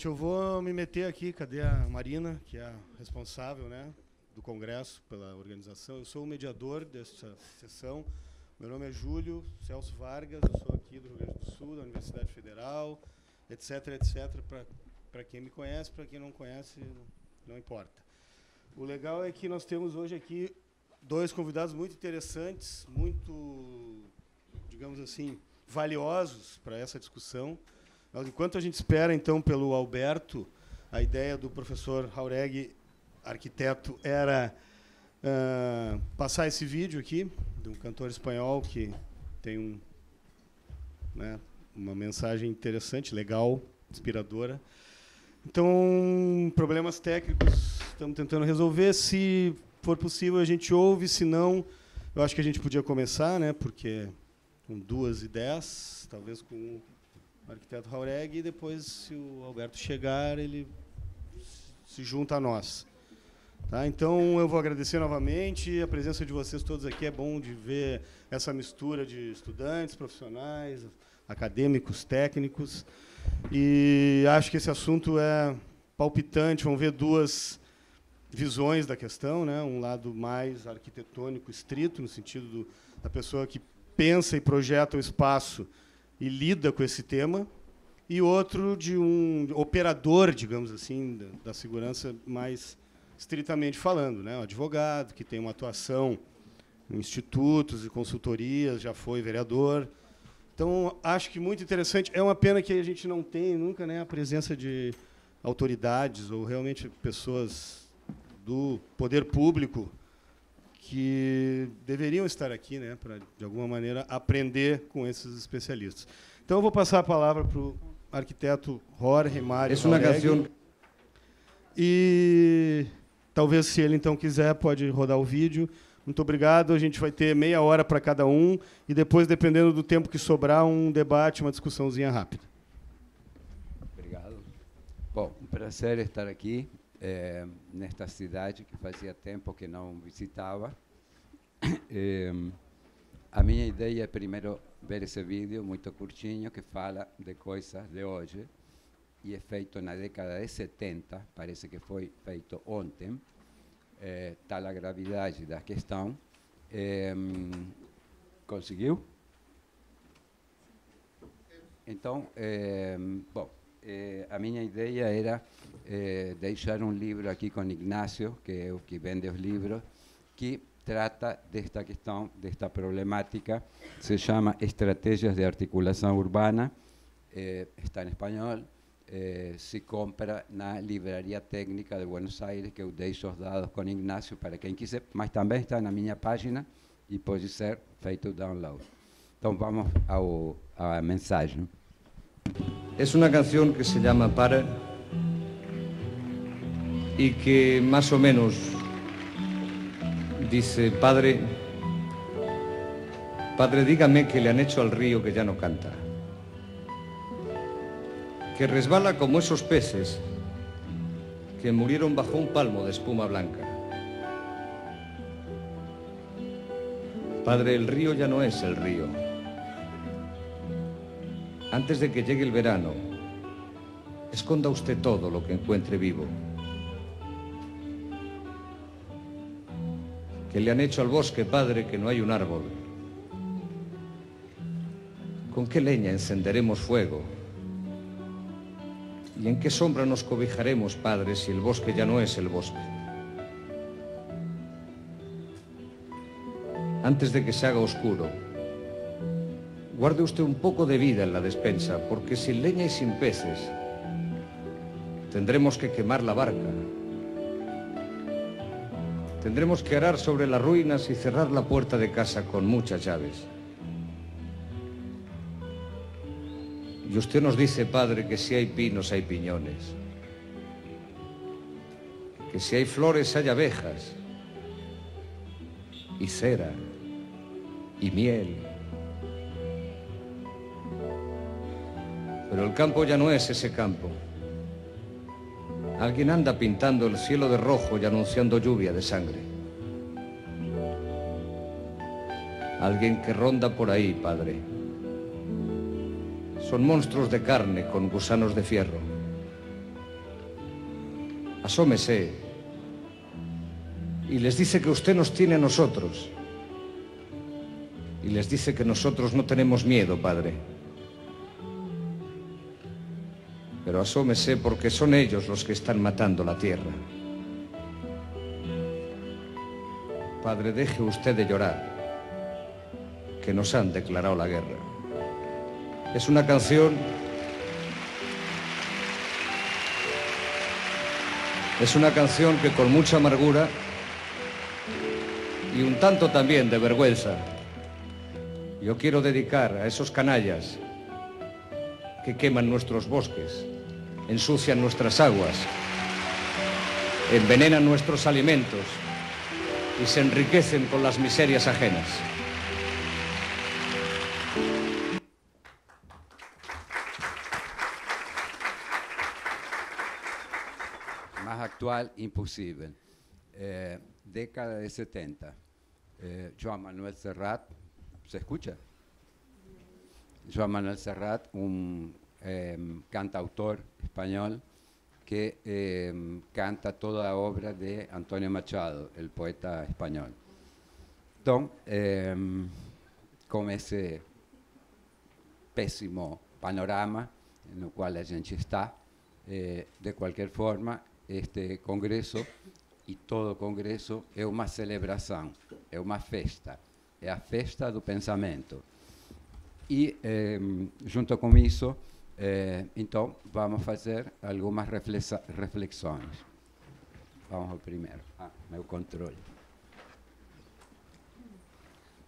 gente, eu vou me meter aqui. Cadê a Marina, que é a responsável, né, do Congresso pela organização? Eu sou o mediador dessa sessão. Meu nome é Júlio Celso Vargas, eu sou aqui do Rio Grande do Sul, da Universidade Federal, etc, etc. Para quem me conhece, para quem não conhece, não importa. O legal é que nós temos hoje aqui dois convidados muito interessantes, muito, digamos assim, valiosos para essa discussão. Enquanto a gente espera, então, pelo Alberto, a ideia do professor Jauregui, arquiteto, era passar esse vídeo aqui, de um cantor espanhol que tem uma mensagem interessante, legal, inspiradora. Então, problemas técnicos estamos tentando resolver. Se for possível, a gente ouve. Se não, eu acho que a gente podia começar, né, porque com 2h10, talvez com o arquiteto Jauregui, e depois, se o Alberto chegar, ele se junta a nós. Tá? Então, eu vou agradecer novamente a presença de vocês todos aqui. É bom de ver essa mistura de estudantes, profissionais, acadêmicos, técnicos. E acho que esse assunto é palpitante. Vamos ver duas visões da questão, né? Um lado mais arquitetônico, estrito, no sentido da pessoa que pensa e projeta o espaço e lida com esse tema, e outro de um operador, digamos assim, da segurança mais estritamente falando, né? Um advogado que tem uma atuação em institutos e consultorias, já foi vereador. Então, acho que muito interessante. É uma pena que a gente não tem nunca, né, a presença de autoridades ou realmente pessoas do poder público que deveriam estar aqui, né, para, de alguma maneira, aprender com esses especialistas. Então, eu vou passar a palavra para o arquiteto Jorge Mário Jauregui. E talvez, se ele então quiser, pode rodar o vídeo. Muito obrigado. A gente vai ter meia hora para cada um e depois, dependendo do tempo que sobrar, um debate, uma discussãozinha rápida. Obrigado. Bom, um prazer estar aqui. Nesta cidade que fazia tempo que não visitava. A minha ideia é primeiro ver esse vídeo muito curtinho que fala de coisas de hoje e é feito na década de 70, parece que foi feito ontem, tal a gravidade da questão. Conseguiu? Então, bom, a minha ideia era deixar um livro aqui com Ignácio, que é o que vende os livros, que trata desta questão, desta problemática. Se chama Estratégias de Articulação Urbana, está em espanhol, se compra na Livraria Técnica de Buenos Aires, que eu deixo os dados com Ignácio para quem quiser, mas também está na minha página e pode ser feito o download. Então vamos à mensagem. Es una canción que se llama Para y que más o menos dice: Padre, Padre, dígame qué le han hecho al río que ya no canta, que resbala como esos peces que murieron bajo un palmo de espuma blanca. Padre, el río ya no es el río. Antes de que llegue el verano, esconda usted todo lo que encuentre vivo. ¿Qué le han hecho al bosque, padre, que no hay un árbol? ¿Con qué leña encenderemos fuego? ¿Y en qué sombra nos cobijaremos, padre, si el bosque ya no es el bosque? Antes de que se haga oscuro, guarde usted un poco de vida en la despensa, porque sin leña y sin peces tendremos que quemar la barca. Tendremos que arar sobre las ruinas y cerrar la puerta de casa con muchas llaves. Y usted nos dice, padre, que si hay pinos hay piñones, que si hay flores hay abejas, y cera, y miel. Pero el campo ya no es ese campo. Alguien anda pintando el cielo de rojo y anunciando lluvia de sangre. Alguien que ronda por ahí, padre. Son monstruos de carne con gusanos de fierro. asómese y les dice que usted nos tiene a nosotros. Y les dice que nosotros no tenemos miedo, padre. Pero asómese porque son ellos los que están matando la tierra. Padre, deje usted de llorar, que nos han declarado la guerra. Es una canción... Es una canción que con mucha amargura y un tanto también de vergüenza yo quiero dedicar a esos canallas que queman nuestros bosques, ensucian nuestras aguas, envenenan nuestros alimentos y se enriquecen con las miserias ajenas. Más actual, imposible. Década de 70. Joan Manuel Serrat, ¿se escucha? Joan Manuel Serrat, un cantautor español que canta toda obra de Antonio Machado, el poeta español. Entonces, con ese pésimo panorama en el cual a gente está, de cualquier forma, este congresso e todo congresso é uma celebração, é uma festa, é a festa do pensamento. E, junto com isso, então, vamos fazer algumas reflexões. Vamos ao primeiro. Meu controle.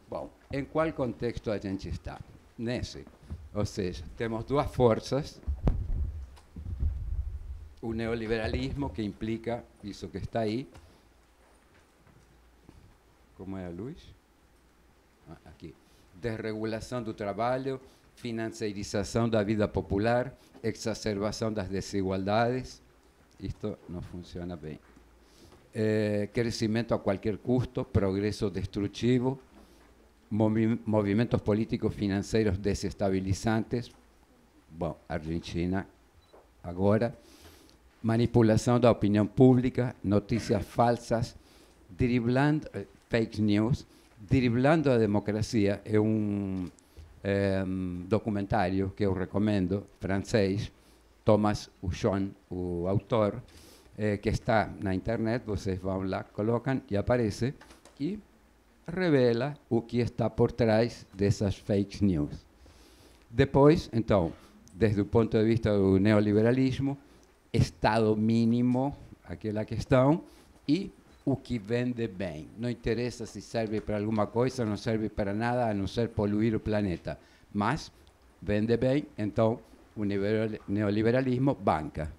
Bom, em qual contexto a gente está? Nesse. Ou seja, temos duas forças. O neoliberalismo, que implica isso que está aí. Como é a luz? Aqui. Desregulação do trabalho, financiarização da vida popular, exacerbação das desigualdades. Isto não funciona bem. Crescimento a qualquer custo, progresso destrutivo, movimentos políticos financeiros desestabilizantes. Bom, Argentina agora. Manipulação da opinião pública, notícias falsas, driblando fake news, driblando a democracia. É um documentário que eu recomendo, francês, Thomas Houchon, o autor, que está na internet, vocês vão lá, colocam e aparece, e revela o que está por trás dessas fake news. Depois, então, desde o ponto de vista do neoliberalismo, Estado mínimo, aquela questão, e o que vende bem. Não interessa se serve para alguma coisa, não serve para nada, a não ser poluir o planeta. Mas vende bem, então o neoliberalismo banca.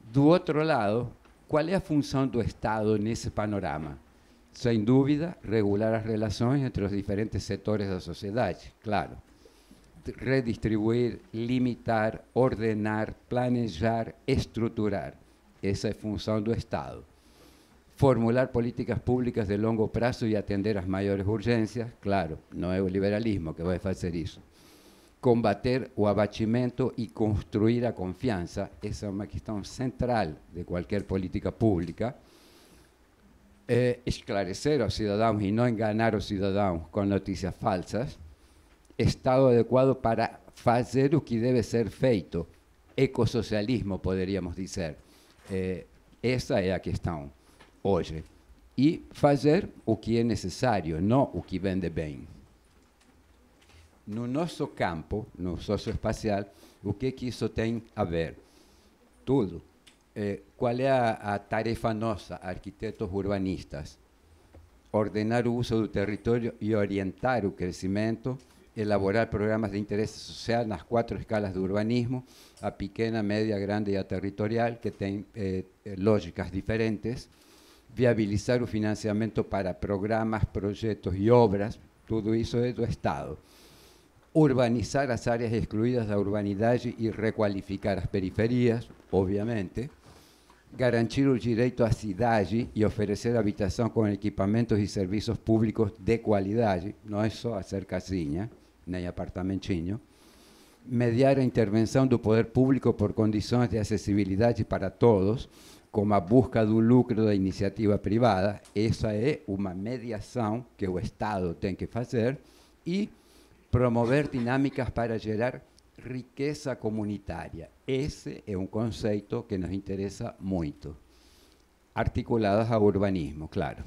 Do outro lado, qual é a função do Estado nesse panorama? Sem dúvida, regular as relações entre os diferentes setores da sociedade, claro. Redistribuir, limitar, ordenar, planejar, estruturar. Essa é a função do Estado. Formular políticas públicas de longo prazo e atender às maiores urgências, claro, não é o liberalismo que vai fazer isso. Combater o abatimento e construir a confiança, essa é uma questão central de qualquer política pública. Esclarecer aos cidadãos e não enganar os cidadãos com notícias falsas. Estado adequado para fazer o que deve ser feito. Ecossocialismo, poderíamos dizer. Essa é a questão hoje. E fazer o que é necessário, não o que vende bem. No nosso campo, no socioespacial, o que isso tem a ver? Tudo. Qual é a tarefa nossa, arquitetos urbanistas? Ordenar o uso do território e orientar o crescimento, elaborar programas de interesse social nas 4 escalas do urbanismo, a pequena, média, grande e a territorial, que tem lógicas diferentes, viabilizar o financiamento para programas, projetos e obras, tudo isso é do Estado. Urbanizar as áreas excluídas da urbanidade e requalificar as periferias, obviamente. Garantir o direito à cidade e oferecer habitação com equipamentos e serviços públicos de qualidade, não é só hacer casinha, nem apartamentinho. Mediar a intervenção do poder público por condições de acessibilidade para todos, como a busca do lucro da iniciativa privada. Essa é uma mediação que o Estado tem que fazer, e promover dinâmicas para gerar riqueza comunitária. Esse é um conceito que nos interessa muito, articuladas ao urbanismo, claro.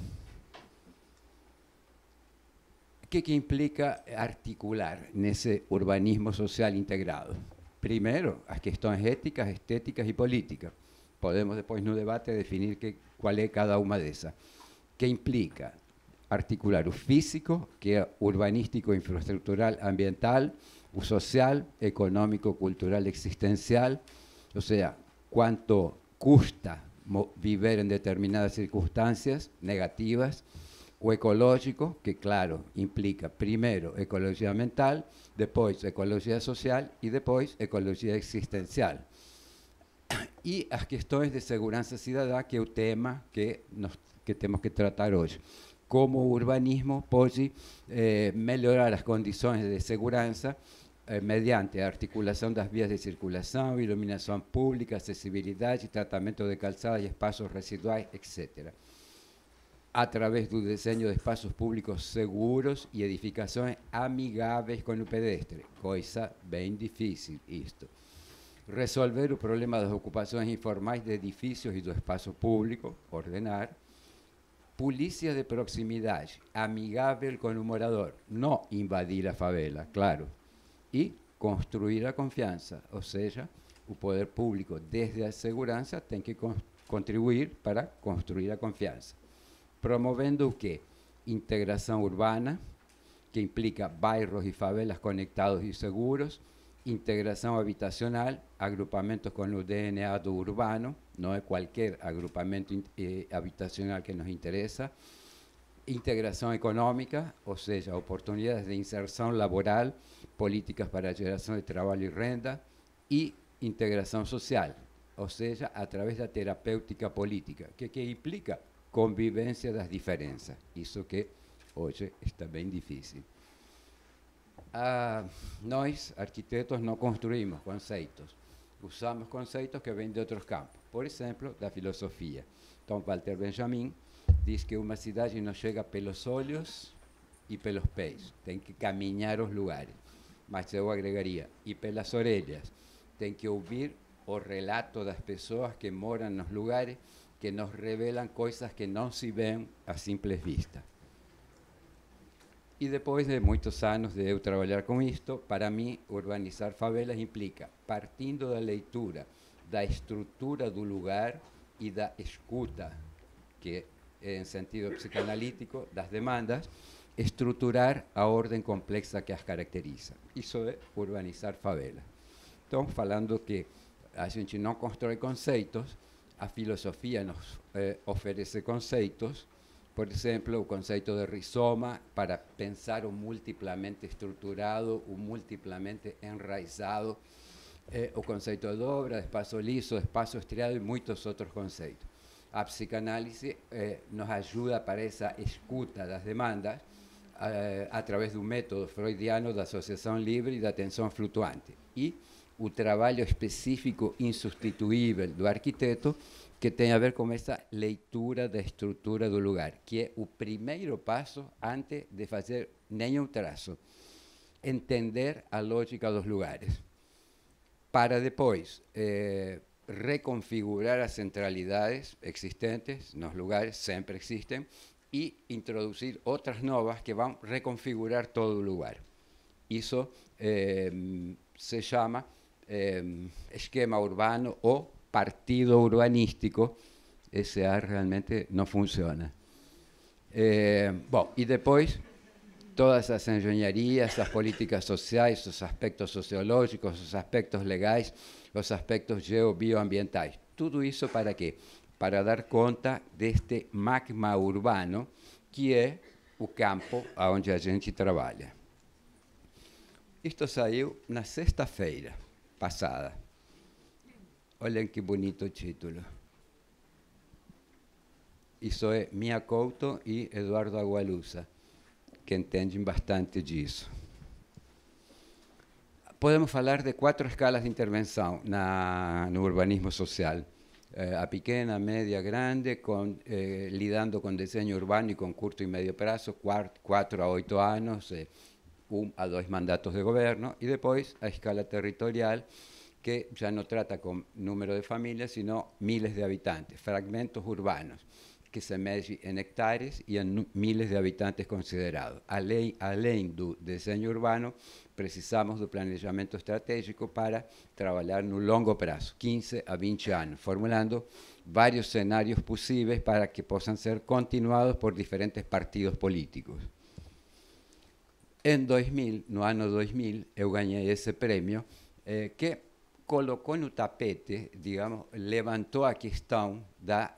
O que implica articular nesse urbanismo social integrado? Primeiro, as questões éticas, estéticas e políticas. Podemos depois no debate definir qual é cada uma dessas. Que implica articular o físico, que é urbanístico, infraestrutural, ambiental, o social, econômico, cultural, existencial, ou seja, quanto custa viver em determinadas circunstâncias negativas, o ecológico, que claro, implica primeiro ecologia ambiental, depois ecologia social e depois ecologia existencial. E as questões de segurança cidadã, que é o tema que temos que tratar hoje. Como o urbanismo pode melhorar as condições de segurança mediante a articulação das vias de circulação, iluminação pública, acessibilidade, tratamento de calçadas e espaços residuais, etc. Através do desenho de espaços públicos seguros e edificações amigáveis com o pedestre. Coisa bem difícil isto. Resolver o problema das ocupações informais de edifícios e do espaço público, ordenar. Polícia de proximidade, amigável com o morador, não invadir a favela, claro. E construir a confiança, ou seja, o poder público, desde a segurança, tem que contribuir para construir a confiança. Promovendo o quê? Integração urbana, que implica bairros e favelas conectados e seguros, integração habitacional, agrupamentos com o DNA do urbano, não é qualquer agrupamento habitacional que nos interessa, integração econômica, ou seja, oportunidades de inserção laboral, políticas para a geração de trabalho e renda, e integração social, ou seja, através da terapêutica política, que implica convivência das diferenças, isso que hoje está bem difícil. Nós, arquitetos, não construímos conceitos, usamos conceitos que vêm de outros campos, por exemplo, da filosofia. Então, Walter Benjamin diz que uma cidade não chega pelos olhos e pelos pés, tem que caminhar os lugares. Mas eu agregaria, e pelas orelhas, tem que ouvir o relato das pessoas que moram nos lugares, que nos revelam coisas que não se veem a simples vista. E depois de muitos anos de eu trabalhar com isto, para mim, urbanizar favelas implica, partindo da leitura da estrutura do lugar e da escuta, que em sentido psicanalítico, das demandas, estruturar a ordem complexa que as caracteriza. Isso é urbanizar favelas. Então, falando que a gente não constrói conceitos, a filosofia nos oferece conceitos. Por exemplo, o conceito de rizoma para pensar o múltiplamente estruturado, o múltiplamente enraizado, o conceito de dobra, de espaço liso, de espaço estriado e muitos outros conceitos. A psicanálise nos ajuda para essa escuta das demandas através do método freudiano da associação livre e da atenção flutuante. E o trabalho específico insubstituível do arquiteto, que tem a ver com essa leitura da estrutura do lugar, que é o primeiro passo antes de fazer nenhum traço. Entender a lógica dos lugares, para depois reconfigurar as centralidades existentes nos lugares, sempre existem, e introduzir outras novas que vão reconfigurar todo o lugar. Isso se chama esquema urbano ou partido urbanístico. Esse realmente não funciona. Bom, e depois, todas as engenharias, as políticas sociais, os aspectos sociológicos, os aspectos legais, os aspectos geobioambientais. Tudo isso para quê? Para dar conta deste magma urbano, que é o campo onde a gente trabalha. Isto saiu na sexta-feira passada. Olhem que bonito o título. Isso é Mia Couto e Eduardo Agualusa, que entendem bastante disso. Podemos falar de 4 escalas de intervenção no urbanismo social. a pequena, média, grande, lidando com desenho urbano e com curto e médio prazo, 4 a 8 anos, 1 a 2 mandatos de governo, e depois a escala territorial, que já não trata com número de famílias, sino miles de habitantes, fragmentos urbanos, que se mede em hectares e em miles de habitantes considerados. Além do desenho urbano, precisamos do planejamento estratégico para trabalhar no longo prazo, 15 a 20 anos, formulando vários cenários possíveis para que possam ser continuados por diferentes partidos políticos. Em 2000, no ano 2000, eu ganhei esse prêmio que colocou no tapete, digamos, levantou a questão da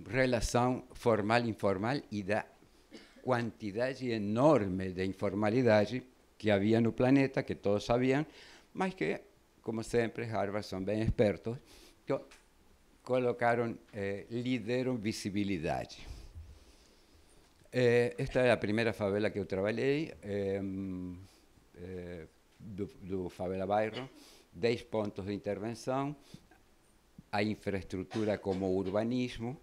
relação formal e informal e da quantidade enorme de informalidade que havia no planeta, que todos sabiam, mas que, como sempre, Harvard são bem espertos, que colocaram, lideram visibilidade. Esta é a primeira favela que eu trabalhei, do Favela Bairro, 10 pontos de intervenção, a infraestrutura como urbanismo,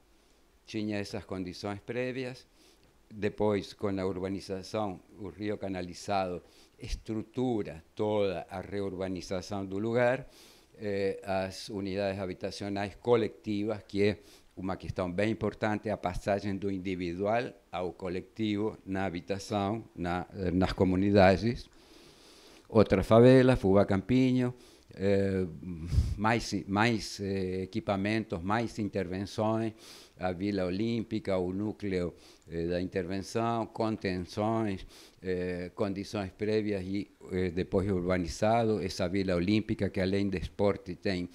tinha essas condições prévias, depois, com a urbanização, o rio canalizado estrutura toda a reurbanização do lugar, as unidades habitacionais coletivas, que é uma questão bem importante, a passagem do individual ao coletivo na habitação, nas comunidades. Outra favela, Fubá Campinho, mais equipamentos, mais intervenções, a Vila Olímpica, o núcleo da intervenção, contenções, condições prévias e depois urbanizado, essa Vila Olímpica que além de esporte tem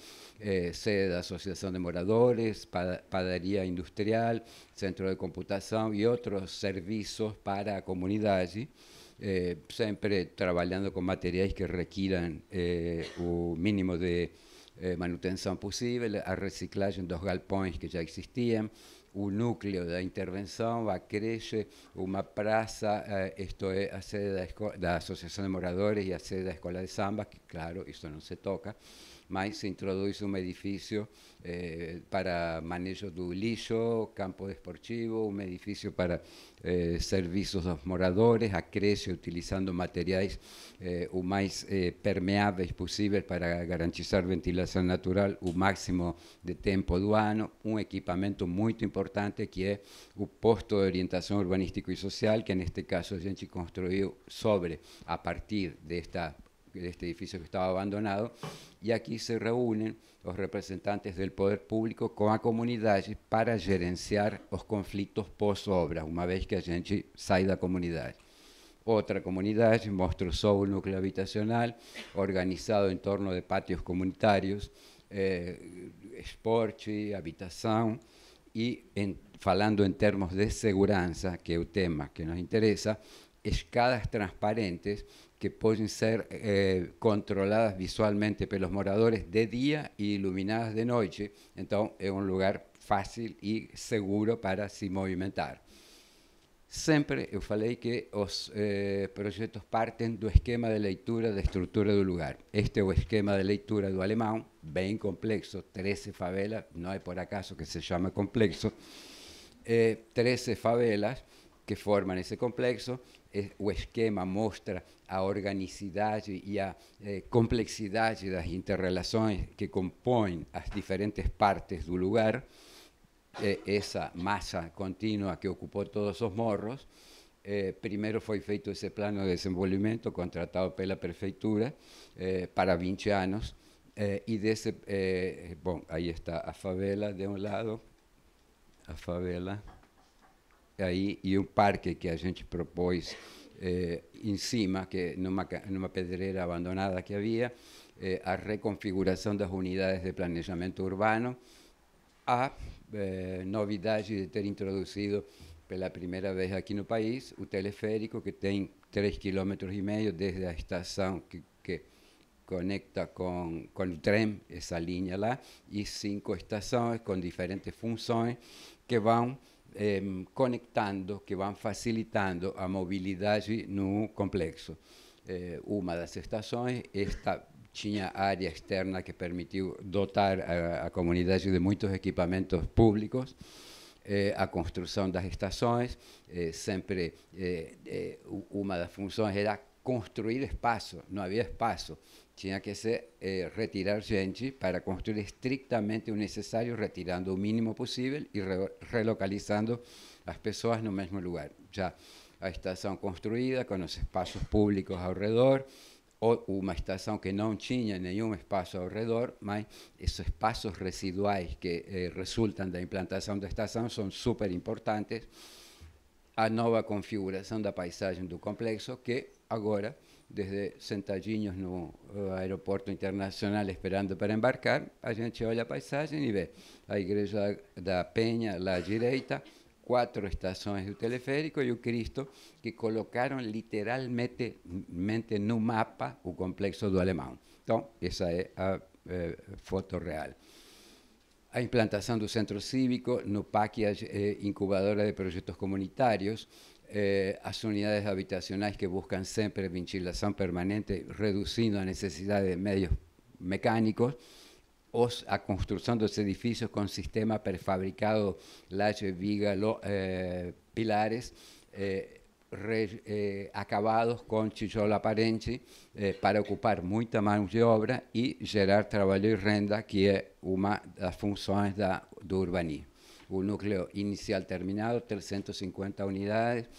sede da Associação de Moradores, padaria industrial, centro de computação e outros serviços para a comunidade. Sempre trabalhando com materiais que requiram o mínimo de manutenção possível, a reciclagem dos galpões que já existiam, o núcleo da intervenção, a creche, uma praça, isto é a sede da Associação de Moradores e a sede da Escola de Samba, que claro, isso não se toca, mas se introduz um edifício para manejo do lixo, campo desportivo, um edifício para serviços dos moradores, a creche utilizando materiais o mais permeáveis possível para garantizar ventilação natural o máximo de tempo do ano, um equipamento muito importante que é o posto de orientação urbanístico e social, que neste caso a gente construiu a partir deste edifício que estava abandonado, e aqui se reúnem os representantes do poder público com a comunidade para gerenciar os conflitos pós-obra, uma vez que a gente sai da comunidade. Outra comunidade, Monstro Sul, o núcleo habitacional, organizado em torno de pátios comunitários, esporte, habitação, e falando em termos de segurança, que é o tema que nos interessa, escadas transparentes que podem ser controladas visualmente pelos moradores de dia e iluminadas de noite. Então, é um lugar fácil e seguro para se movimentar. Sempre eu falei que os projetos partem do esquema de leitura da estrutura do lugar. Este é o esquema de leitura do alemão, bem complexo, 13 favelas, não é por acaso que se chama complexo, 13 favelas que formam esse complexo. O esquema mostra a organicidade e a complexidade das interrelações que compõem as diferentes partes do lugar, essa massa contínua que ocupou todos os morros. Primeiro foi feito esse plano de desenvolvimento contratado pela prefeitura para 20 anos, e desse, bom, aí está a favela de um lado, a favela aí, e um parque que a gente propôs em cima, que numa pedreira abandonada que havia, a reconfiguração das unidades de planejamento urbano, a novidade de ter introduzido pela primeira vez aqui no país o teleférico, que tem 3,5 km desde a estação que conecta com o trem, essa linha lá, e 5 estações com diferentes funções que vão conectando, que vão facilitando a mobilidade no complexo. Uma das estações tinha área externa que permitiu dotar a comunidade de muitos equipamentos públicos, a construção das estações, sempre uma das funções era construir espaço, não havia espaço, tinha que ser retirar gente para construir estritamente o necessário, retirando o mínimo possível e relocalizando as pessoas no mesmo lugar. Já a estação construída, com os espaços públicos ao redor, ou uma estação que não tinha nenhum espaço ao redor, mas esses espaços residuais que resultam da implantação da estação são super importantes. A nova configuração da paisagem do complexo, que agora, desde sentadinhos no aeroporto internacional esperando para embarcar, a gente olha a paisagem e vê a Igreja da Penha lá à direita, 4 estações do teleférico e o Cristo, que colocaram literalmente no mapa o complexo do Alemão. Então, essa é a foto real. A implantação do centro cívico, no PAC, incubadora de projetos comunitários, as unidades habitacionais que buscan sempre ventilação permanente, reduzindo a necessidade de meios mecânicos, a construção dos edifícios com sistema prefabricado, laje, viga, pilares, acabados com tijolo aparente para ocupar muita mão de obra e gerar trabalho e renda, que é uma das funções do urbanismo. O núcleo inicial terminado, 350 unidades,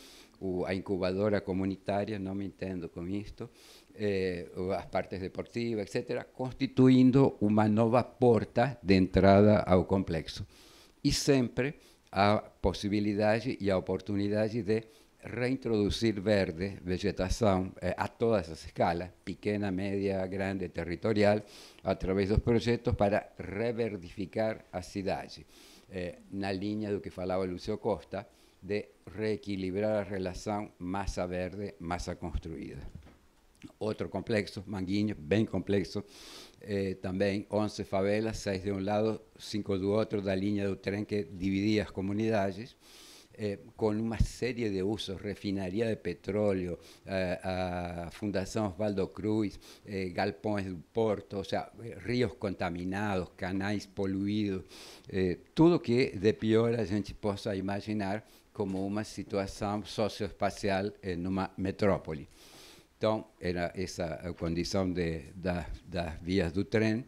a incubadora comunitária, não me entendo com isto, as partes deportivas, etc., constituindo uma nova porta de entrada ao complexo. E sempre a possibilidade e a oportunidade de reintroduzir verde, vegetação, a todas as escalas, pequena, média, grande, territorial, através dos projetos para reverdificar a cidade. Na linha do que falava Lúcio Costa, de reequilibrar a relação massa verde, massa construída. Outro complexo, Manguinhos, bem complexo, também 11 favelas, 6 de um lado, 5 do outro, da linha do trem que dividia as comunidades, com uma série de usos, refinaria de petróleo, a Fundação Osvaldo Cruz, galpões do porto, ou seja, rios contaminados, canais poluídos, tudo que de pior a gente possa imaginar como uma situação socioespacial numa metrópole. Então, era essa a condição das vias do trem.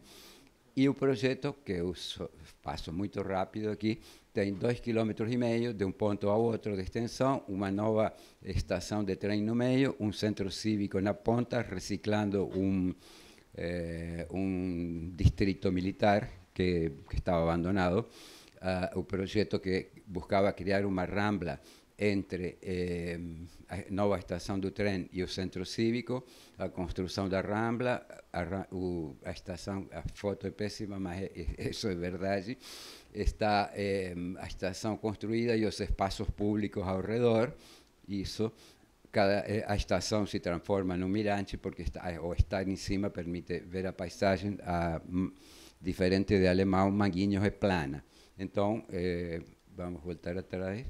E o projeto, que eu passo muito rápido aqui, tem 2,5 km de um ponto ao outro de extensão, uma nova estação de trem no meio, um centro cívico na ponta, reciclando um distrito militar que estava abandonado. O projeto que buscava criar uma rambla entre a nova estação do trem e o centro cívico, a construção da rambla, a estação, a foto é péssima, mas isso é verdade, está a estação construída e os espaços públicos ao redor, isso, a estação se transforma num mirante, porque estar em cima permite ver a paisagem, diferente de Alemão, Manguinhos é plana. Então, vamos voltar atrás.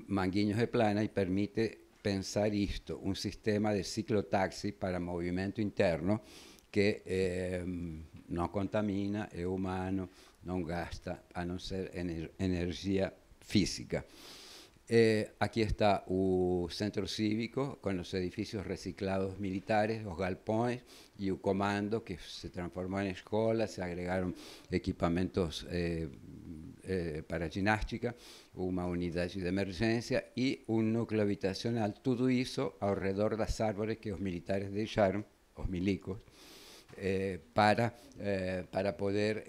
Manguinhos é plana e permite pensar isto, um sistema de ciclotáxi para movimento interno que não contamina, é humano, não gasta, a não ser energia física. Aqui está o centro cívico, com os edifícios reciclados militares, os galpões e o comando, que se transformou em escola, se agregaram equipamentos para ginástica, uma unidade de emergência e um núcleo habitacional, tudo isso ao redor das árvores que os militares deixaram, os milicos, para poder,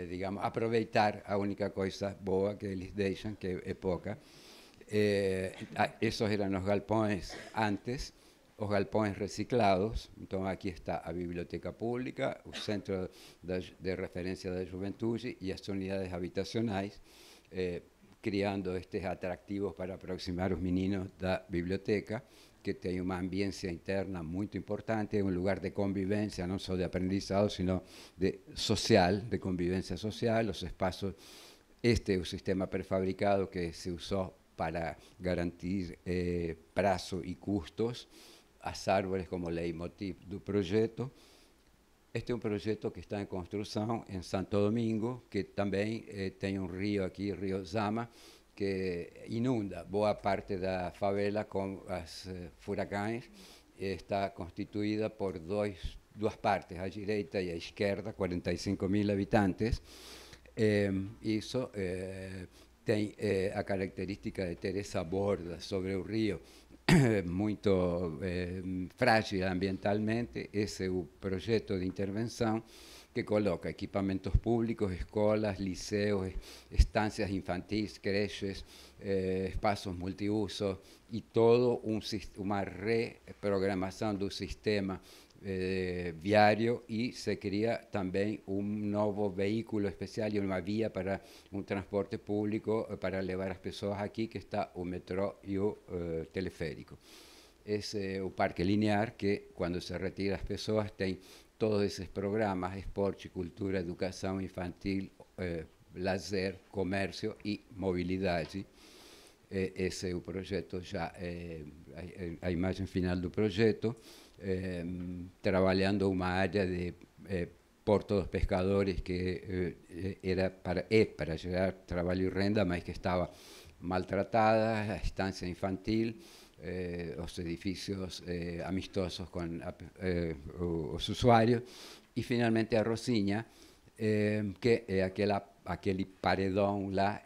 digamos, aproveitar a única coisa boa que eles deixam, que é pouca. Esses eram os galpões antes, os galpões reciclados. Então, aqui está a biblioteca pública, o centro de referência da juventude e as unidades habitacionais, criando estes atrativos para aproximar os meninos da biblioteca, que tem uma ambiência interna muito importante, é um lugar de convivência, não só de aprendizado, sino de social, de convivência social, os espaços. Este é o sistema prefabricado que se usou para garantir prazo e custos. as árvores como leitmotiv do projeto. Este é um projeto que está em construção em Santo Domingo, que também tem um rio aqui, Rio Zama, que inunda boa parte da favela com os furacões. Está constituída por duas partes, a direita e a esquerda, 45.000 habitantes. Isso tem a característica de ter essa borda sobre o rio muito frágil ambientalmente. Esse é o projeto de intervenção que coloca equipamentos públicos, escolas, liceos, estancias infantis, creches, espaços multiuso e todo uma reprogramação do sistema viário, e se cria também um novo veículo especial e uma via para um transporte público para levar as pessoas aqui, que está o metrô e o teleférico. Esse é o Parque Linear, que quando se retira as pessoas tem todos esses programas: esporte, cultura, educação infantil, lazer, comércio e mobilidade. Esse é o projeto, já a imagem final do projeto, trabalhando uma área de Porto dos Pescadores, que era para gerar trabalho e renda, mas que estava maltratada, a estância infantil, os edifícios amistosos com os usuários, e finalmente a Rocinha, que é aquele paredão lá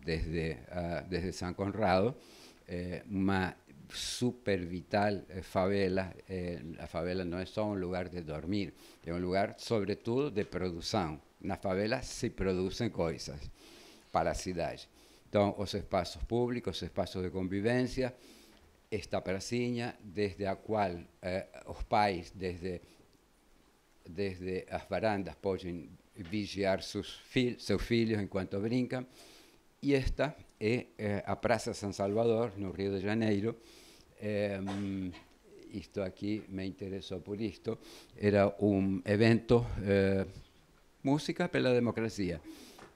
desde São Conrado, uma super vital favela. A favela não é só um lugar de dormir, é um lugar, sobretudo, de produção. Na favela se produzem coisas para a cidade. Então, os espaços públicos, os espaços de convivência, esta pracinha, desde a qual os pais, desde as varandas, podem vigiar seus filhos enquanto brincam. E esta é a Praça São Salvador, no Rio de Janeiro. Isto aqui me interessou por isto. Era um evento, Música pela Democracia.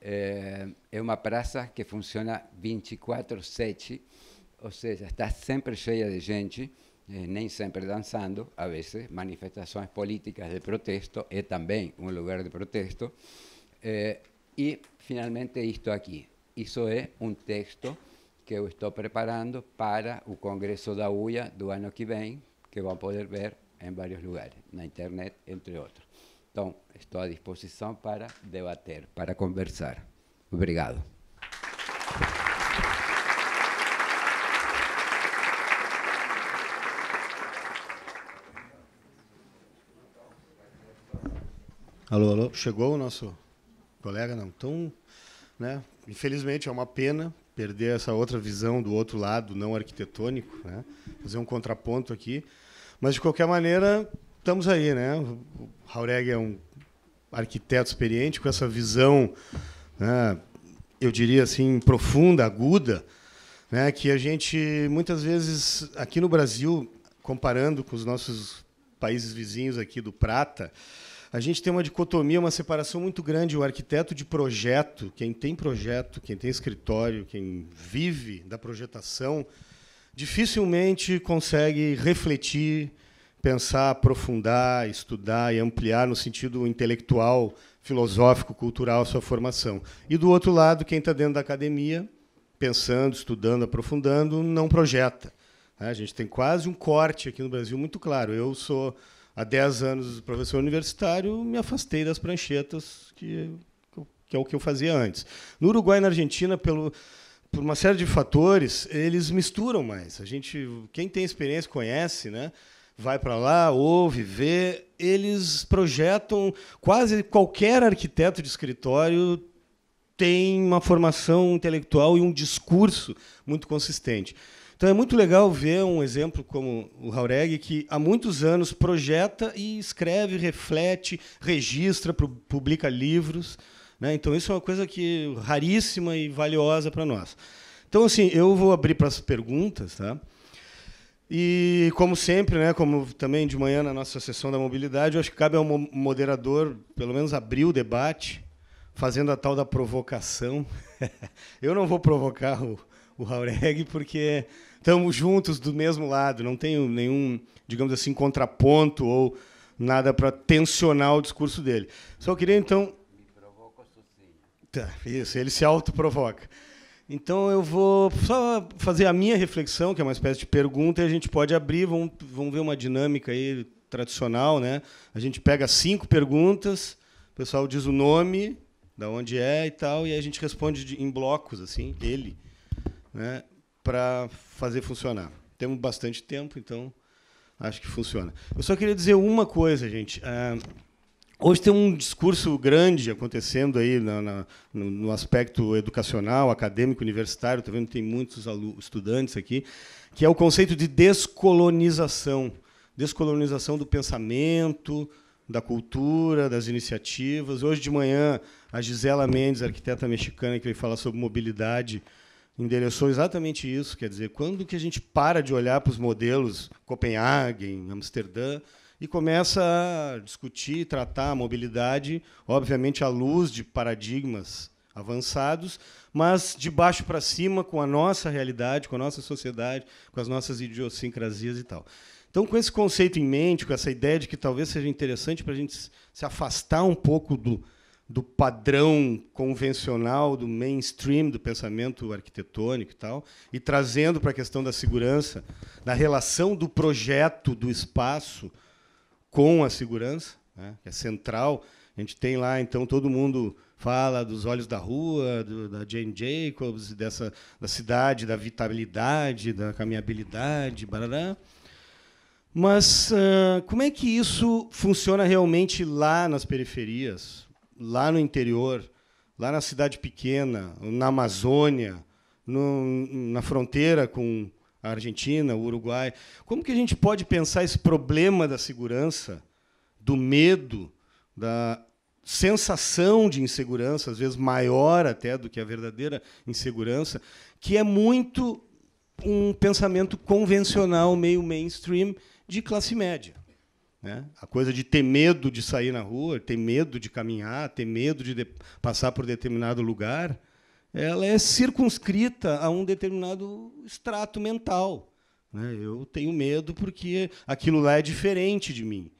É uma praça que funciona 24/7, ou seja, está sempre cheia de gente, nem sempre dançando, a vezes manifestações políticas de protesto, é também um lugar de protesto. E, finalmente, isto aqui. Isso é um texto que eu estou preparando para o Congresso da UIA do ano que vem, que vão poder ver em vários lugares, na internet, entre outros. Então, estou à disposição para debater, para conversar. Obrigado. Alô, alô. Chegou o nosso colega? Não. Então, né, infelizmente, é uma pena perder essa outra visão do outro lado, não arquitetônico, né? Fazer um contraponto aqui. Mas, de qualquer maneira, estamos aí, né? O Jáuregui é um arquiteto experiente, com essa visão, né, eu diria assim, profunda, aguda, né, que a gente, muitas vezes, aqui no Brasil, comparando com os nossos países vizinhos aqui do Prata, a gente tem uma dicotomia, uma separação muito grande. O arquiteto de projeto, quem tem escritório, quem vive da projetação, dificilmente consegue refletir, pensar, aprofundar, estudar e ampliar no sentido intelectual, filosófico, cultural a sua formação. E, do outro lado, quem está dentro da academia, pensando, estudando, aprofundando, não projeta. A gente tem quase um corte aqui no Brasil muito claro. Eu sou, há 10 anos, professor universitário, me afastei das pranchetas, que é o que eu fazia antes. No Uruguai e na Argentina, por uma série de fatores, eles misturam mais. Quem tem experiência conhece, né? Vai para lá, ouve, vê. Eles projetam. Quase qualquer arquiteto de escritório tem uma formação intelectual e um discurso muito consistente. Então, é muito legal ver um exemplo como o Jáuregui, que há muitos anos projeta e escreve, reflete, registra, publica livros, né? Então, isso é uma coisa raríssima e valiosa para nós. Então, assim, eu vou abrir para as perguntas, tá? E, como sempre, né, como também de manhã na nossa sessão da mobilidade, eu acho que cabe ao moderador, pelo menos, abrir o debate, fazendo a tal da provocação. Eu não vou provocar o o Jauregui, porque estamos juntos do mesmo lado, não tenho nenhum, digamos assim, contraponto ou nada para tensionar o discurso dele. Só queria, então... Me provoco sozinho. Tá, isso, ele se autoprovoca. Então, eu vou só fazer a minha reflexão, que é uma espécie de pergunta, e a gente pode abrir, vamos ver uma dinâmica aí tradicional, né? A gente pega 5 perguntas, o pessoal diz o nome, da onde é e tal, e aí a gente responde em blocos, assim, ele, né, para fazer funcionar. Temos bastante tempo, então acho que funciona. Eu só queria dizer uma coisa, gente. Hoje tem um discurso grande acontecendo aí no aspecto educacional, acadêmico, universitário, tá vendo? Tem muitos estudantes aqui, que é o conceito de descolonização. Descolonização do pensamento, da cultura, das iniciativas. Hoje de manhã, a Gisela Mendes, arquiteta mexicana, que veio falar sobre mobilidade, endereçou exatamente isso. Quer dizer, quando que a gente para de olhar para os modelos Copenhague, Amsterdã, e começa a discutir, tratar a mobilidade, obviamente à luz de paradigmas avançados, mas de baixo para cima, com a nossa realidade, com a nossa sociedade, com as nossas idiosincrasias e tal. Então, com esse conceito em mente, com essa ideia de que talvez seja interessante para a gente se afastar um pouco do padrão convencional, do mainstream do pensamento arquitetônico e tal, e trazendo para a questão da segurança, da relação do projeto do espaço com a segurança, né, que é central. A gente tem lá, então, todo mundo fala dos olhos da rua, da Jane Jacobs, da cidade, da vitabilidade, da caminhabilidade, barará. Mas como é que isso funciona realmente lá nas periferias, lá no interior, lá na cidade pequena, na Amazônia, na fronteira com a Argentina, o Uruguai? Como que a gente pode pensar esse problema da segurança, do medo, da sensação de insegurança, às vezes maior até do que a verdadeira insegurança, que é muito um pensamento convencional, meio mainstream, de classe média, né? A coisa de ter medo de sair na rua, ter medo de caminhar, ter medo de passar por determinado lugar, ela é circunscrita a um determinado extrato mental, né? Eu tenho medo porque aquilo lá é diferente de mim,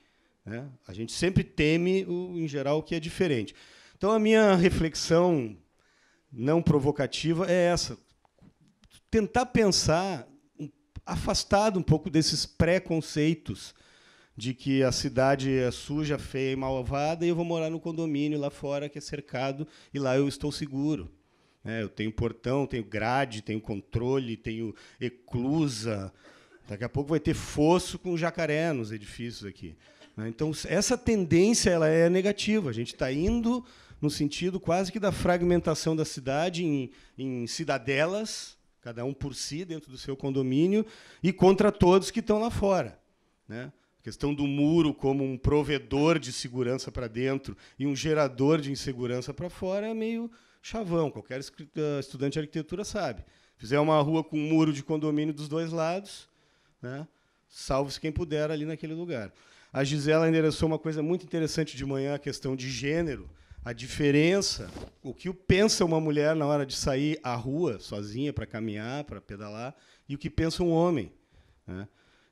né? A gente sempre teme, em geral, o que é diferente. Então, a minha reflexão não provocativa é essa: tentar pensar afastado um pouco desses preconceitos de que a cidade é suja, feia e malvada e eu vou morar no condomínio lá fora que é cercado e lá eu estou seguro. Eu tenho portão, tenho grade, tenho controle, tenho eclusa. Daqui a pouco vai ter fosso com jacaré nos edifícios aqui. Então, essa tendência ela é negativa. A gente está indo no sentido quase que da fragmentação da cidade em cidadelas, cada um por si, dentro do seu condomínio, e contra todos que estão lá fora, né? A questão do muro como um provedor de segurança para dentro e um gerador de insegurança para fora é meio chavão. Qualquer estudante de arquitetura sabe. Fizer uma rua com um muro de condomínio dos dois lados, né? Salve-se quem puder ali naquele lugar. A Gisela endereçou uma coisa muito interessante de manhã, a questão de gênero. A diferença, o que pensa uma mulher na hora de sair à rua sozinha para caminhar, para pedalar, e o que pensa um homem, né?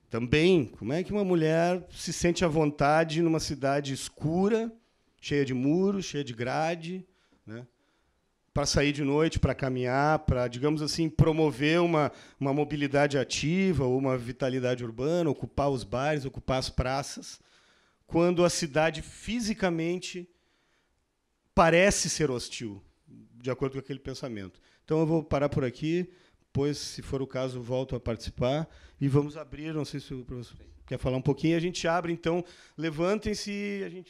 Também, como é que uma mulher se sente à vontade numa cidade escura, cheia de muros, cheia de grade, né, para sair de noite, para caminhar, para, digamos assim, promover uma mobilidade ativa ou uma vitalidade urbana, ocupar os bares, ocupar as praças, quando a cidade fisicamente parece ser hostil, de acordo com aquele pensamento. Então, eu vou parar por aqui, depois, se for o caso, volto a participar, e vamos abrir, não sei se o professor quer falar um pouquinho, a gente abre, então, levantem-se,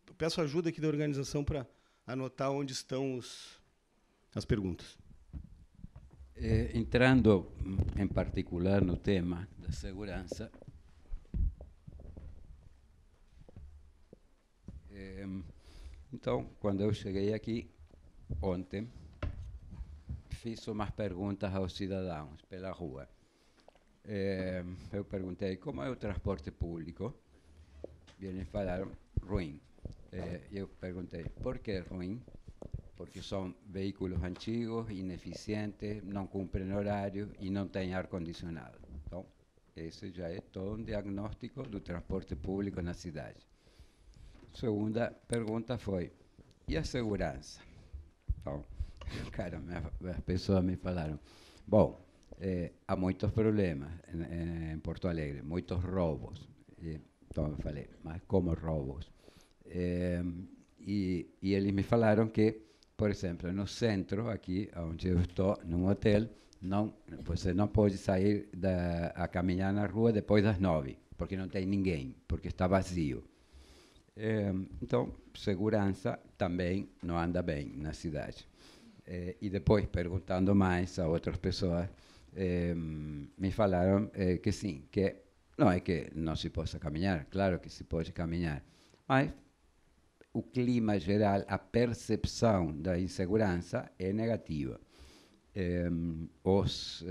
eu peço ajuda aqui da organização para anotar onde estão as perguntas. Entrando, em particular, no tema da segurança, então, quando eu cheguei aqui, ontem, fiz umas perguntas aos cidadãos pela rua. Eu perguntei como é o transporte público. E eles falaram ruim. Eu perguntei por que ruim. porque são veículos antigos, ineficientes, não cumprem horário e não têm ar-condicionado. Então, esse já é todo um diagnóstico do transporte público na cidade. Segunda pergunta foi, e a segurança? Então, cara, as pessoas me falaram, bom, há muitos problemas em Porto Alegre, muitos roubos. Então eu falei, mas como roubos? E eles me falaram que, por exemplo, no centro, aqui onde eu estou, num hotel, você não pode sair a caminhar na rua depois das 9, porque não tem ninguém, porque está vazio. Então, segurança também não anda bem na cidade. E depois, perguntando mais a outras pessoas, me falaram que sim, que não é que não se possa caminhar, claro que se pode caminhar, mas o clima geral, a percepção da insegurança é negativa. Os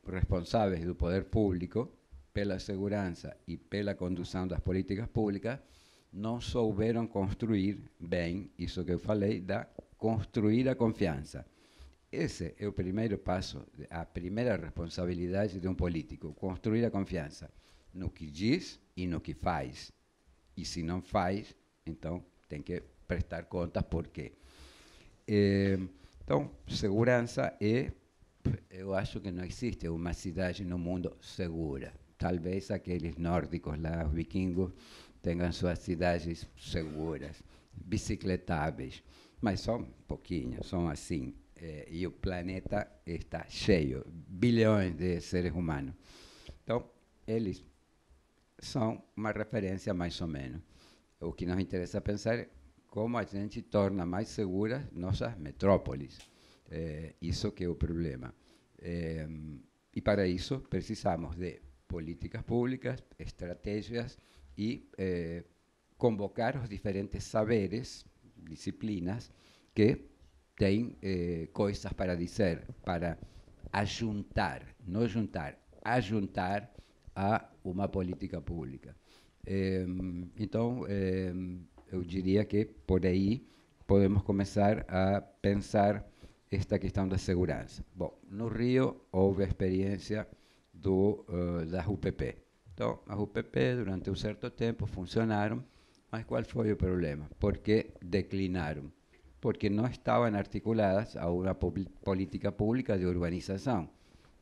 responsáveis do poder público, pela segurança e pela condução das políticas públicas, não souberam construir bem isso que eu falei, construir a confiança. Esse é o primeiro passo, a primeira responsabilidade de um político, construir a confiança no que diz e no que faz. E se não faz, então tem que prestar contas por quê. Então, segurança eu acho que não existe uma cidade no mundo segura. Talvez aqueles nórdicos lá, os vikingos, tenham suas cidades seguras, bicicletáveis, mas são pouquinhos, são assim. E o planeta está cheio, bilhões de seres humanos. Então, eles são uma referência mais ou menos. O que nos interessa pensar é como a gente torna mais seguras nossas metrópoles. Isso que é o problema. E para isso precisamos de políticas públicas, estratégias e convocar os diferentes saberes, disciplinas, que têm coisas para dizer, para ajuntar, não juntar, ajuntar a uma política pública. Então, eu diria que por aí podemos começar a pensar esta questão da segurança. Bom, no Rio houve a experiência das UPP. Então, as UPP durante um certo tempo funcionaram, mas qual foi o problema? Por que declinaram? Porque não estavam articuladas a uma política pública de urbanização.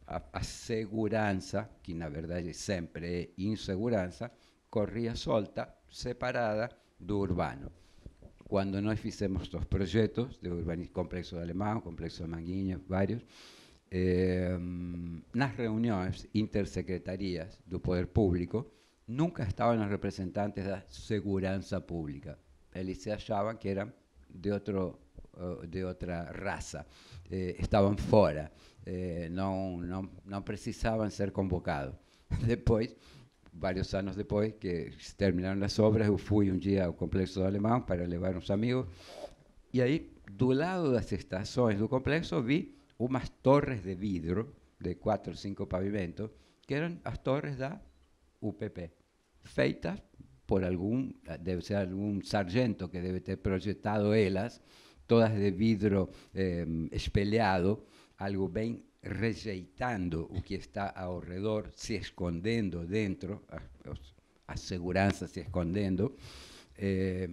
A segurança, que na verdade sempre é insegurança, corria solta, separada do urbano. Quando nós fizemos os projetos de Complexo do Alemão, Complexo de Manguinhos, vários, nas reuniões intersecretarias do poder público, nunca estavam os representantes da segurança pública. Eles se achavam que eram de outra raça, estavam fora, não precisavam ser convocados. Depois, vários anos depois que terminaram as obras, eu fui um dia ao Complexo do Alemão para levar uns amigos, e aí, do lado das estações do complexo, vi umas torres de vidro, de 4 ou 5 pavimentos, que eram as torres da UPP, feitas por deve ser algum sargento que deve ter projetado elas, todas de vidro espelhado, algo bem rejeitando o que está ao redor, se escondendo dentro, a segurança se escondendo,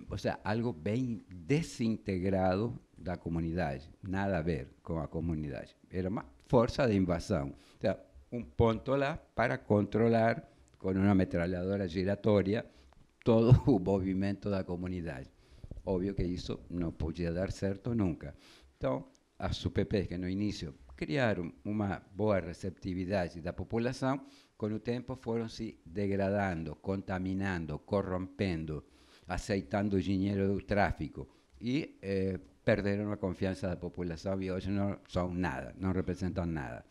ou seja, algo bem desintegrado da comunidade, nada a ver com a comunidade. Era uma força de invasão. Ou seja, um ponto lá para controlar, com uma metralhadora giratória, todo o movimento da comunidade. Óbvio que isso não podia dar certo nunca. Então, as UPPs que no início criaram uma boa receptividade da população, com o tempo foram se degradando, contaminando, corrompendo, aceitando o dinheiro do tráfico e perderam a confiança da população e hoje não são nada, não representam nada.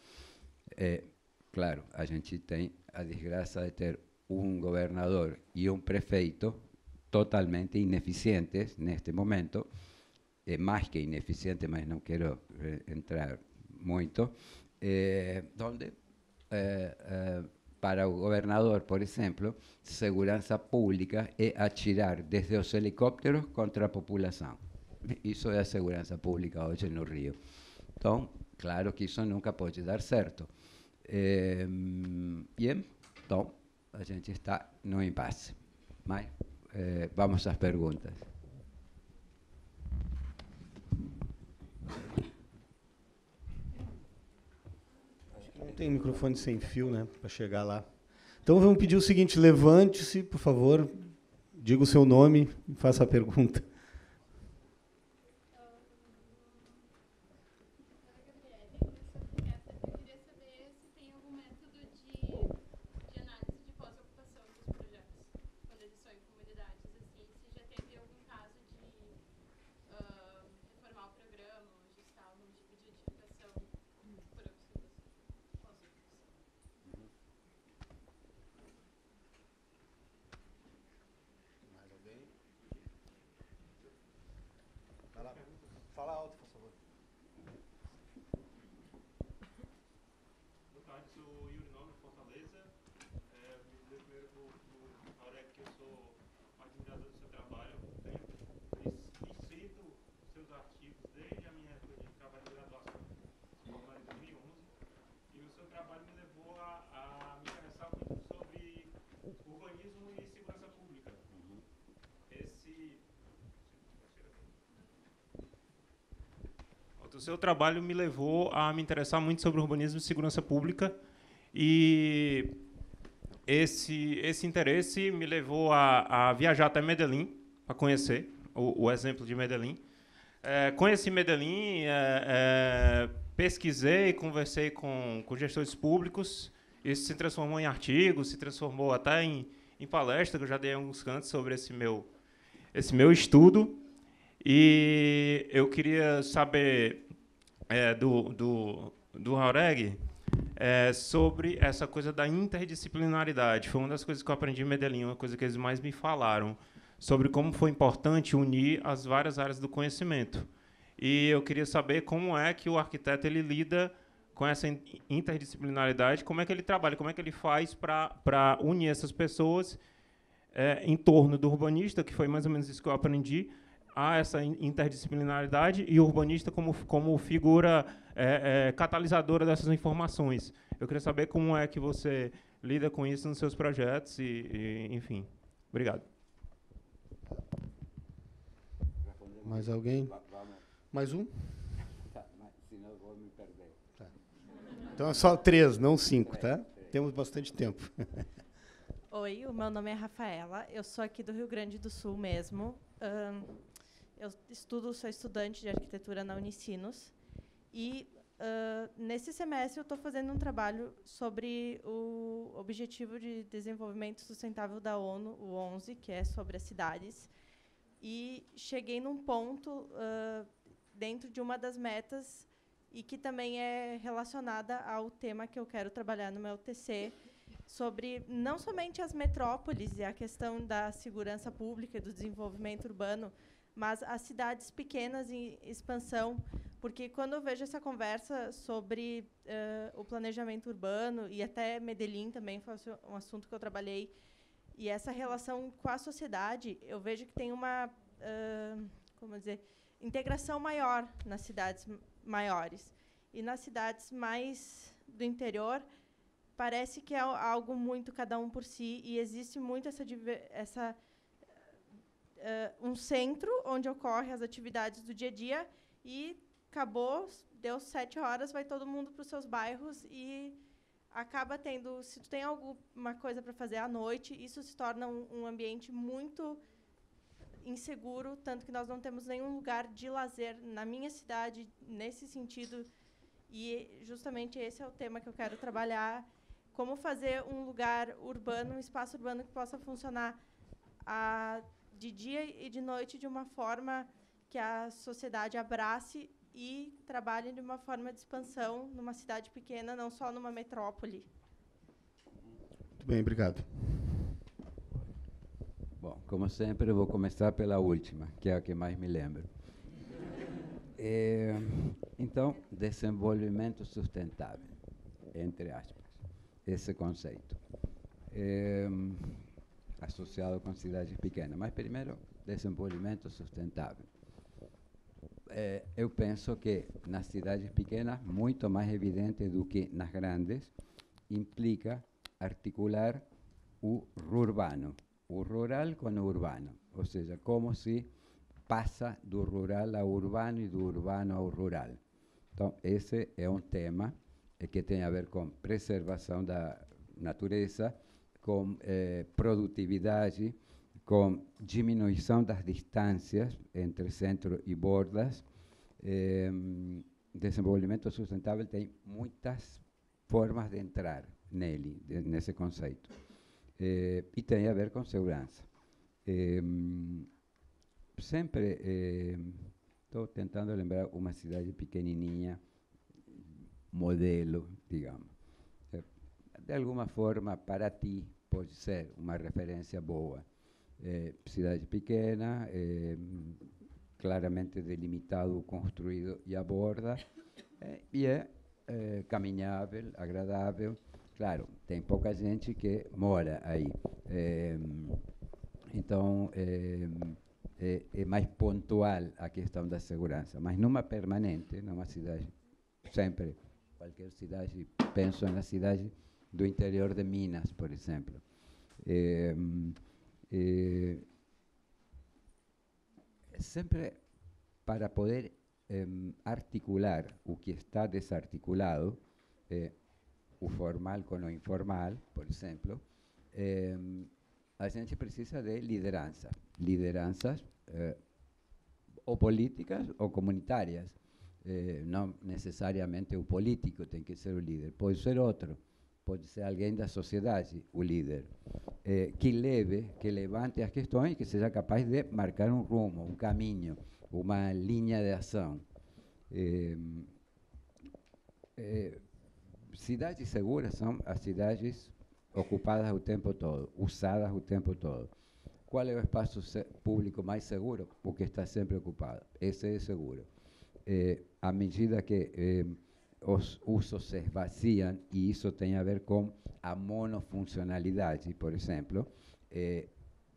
Claro, a gente tem a desgraça de ter um governador e um prefeito totalmente ineficientes neste momento, mais que ineficiente, mas não quero entrar muito, onde para o governador, por exemplo, segurança pública é atirar desde os helicópteros contra a população. Isso é a segurança pública hoje no Rio. Então, claro que isso nunca pode dar certo. Então, a gente está no impasse. Mas vamos às perguntas. Não tem microfone sem fio, né, para chegar lá. Então vamos pedir o seguinte: levante-se, por favor, diga o seu nome e faça a pergunta. Fala alto, por favor. Boa tarde, sou o Yuri Nobre, Fortaleza. Me dizer primeiro para o Aurélio que eu sou admirador do seu trabalho. Tenho escrito seus artigos desde a minha época de trabalho de graduação, formado em 2011. E o seu trabalho me levou a me interessar muito sobre urbanismo e segurança pública. O seu trabalho me levou a me interessar muito sobre urbanismo e segurança pública, e esse interesse me levou a viajar até Medellín para conhecer o exemplo de Medellín. Conheci Medellín, pesquisei, conversei com gestores públicos, isso se transformou em artigos, se transformou até em palestra, que eu já dei alguns cantos sobre esse meu estudo. E eu queria saber do Jauregui sobre essa coisa da interdisciplinaridade. Foi uma das coisas que eu aprendi em Medellín, uma coisa que eles mais me falaram, sobre como foi importante unir as várias áreas do conhecimento. E eu queria saber como é que o arquiteto ele lida com essa interdisciplinaridade, como é que ele trabalha, como é que ele faz para unir essas pessoas em torno do urbanista, que foi mais ou menos isso que eu aprendi, a essa interdisciplinaridade, e o urbanista como figura catalisadora dessas informações. Eu queria saber como é que você lida com isso nos seus projetos, enfim. Obrigado. Mais alguém? Mais um? Senão eu vou me perder. Tá. Então é só 3, não 5, tá? Temos bastante tempo. Oi, o meu nome é Rafaela, eu sou aqui do Rio Grande do Sul mesmo. Eu sou estudante de arquitetura na Unicinos, e nesse semestre eu estou fazendo um trabalho sobre o Objetivo de Desenvolvimento Sustentável da ONU, o 11, que é sobre as cidades, e cheguei num ponto dentro de uma das metas, e que também é relacionada ao tema que eu quero trabalhar no meu TC, sobre não somente as metrópoles e a questão da segurança pública e do desenvolvimento urbano, mas as cidades pequenas em expansão, porque quando eu vejo essa conversa sobre o planejamento urbano, e até Medellín também foi um assunto que eu trabalhei, e essa relação com a sociedade, eu vejo que tem uma integração maior nas cidades maiores. E nas cidades mais do interior, parece que é algo muito cada um por si, e existe muito um centro onde ocorrem as atividades do dia a dia, e acabou, deu 7 horas, vai todo mundo para os seus bairros, e acaba tendo, se tu tem alguma coisa para fazer à noite, isso se torna um ambiente muito inseguro, tanto que nós não temos nenhum lugar de lazer na minha cidade nesse sentido, e justamente esse é o tema que eu quero trabalhar: como fazer um lugar urbano, um espaço urbano que possa funcionar de dia e de noite de uma forma que a sociedade abrace e trabalhe de uma forma de expansão numa cidade pequena, não só numa metrópole. Muito bem, obrigado. Bom, como sempre, eu vou começar pela última, que é a que mais me lembro. Então, desenvolvimento sustentável, entre aspas, esse conceito, associado com cidades pequenas. Mas, primeiro, desenvolvimento sustentável. eu penso que nas cidades pequenas, muito mais evidente do que nas grandes, implica articular o urbano, o rural com o urbano, ou seja, como se passa do rural ao urbano e do urbano ao rural. Então, esse é um tema que tem a ver com preservação da natureza, com produtividade, com diminuição das distâncias entre centro e bordas. Desenvolvimento sustentável tem muitas formas de entrar nele, nesse conceito. E tem a ver com segurança. Sempre estou tentando lembrar uma cidade pequenininha, modelo, digamos. De alguma forma, para ti, pode ser uma referência boa. Cidade pequena, claramente delimitado, construído e a borda, e é caminhável, agradável. Claro, tem pouca gente que mora aí. Então, é mais pontual a questão da segurança, mas numa permanente, numa cidade, sempre, qualquer cidade, penso na cidade do interior de Minas, por exemplo. Sempre para poder articular o que está desarticulado, o formal com o informal, por exemplo, a gente precisa de liderança. Lideranças ou políticas ou comunitárias. Não necessariamente o político tem que ser o líder, pode ser outro, pode ser alguém da sociedade o líder, que levante as questões, que seja capaz de marcar um rumo, um caminho, uma linha de ação. Cidades seguras são as cidades ocupadas o tempo todo, usadas o tempo todo. Qual é o espaço público mais seguro? O que está sempre ocupado. Esse é seguro. À medida que os usos se esvaziam, e isso tem a ver com a monofuncionalidade, por exemplo,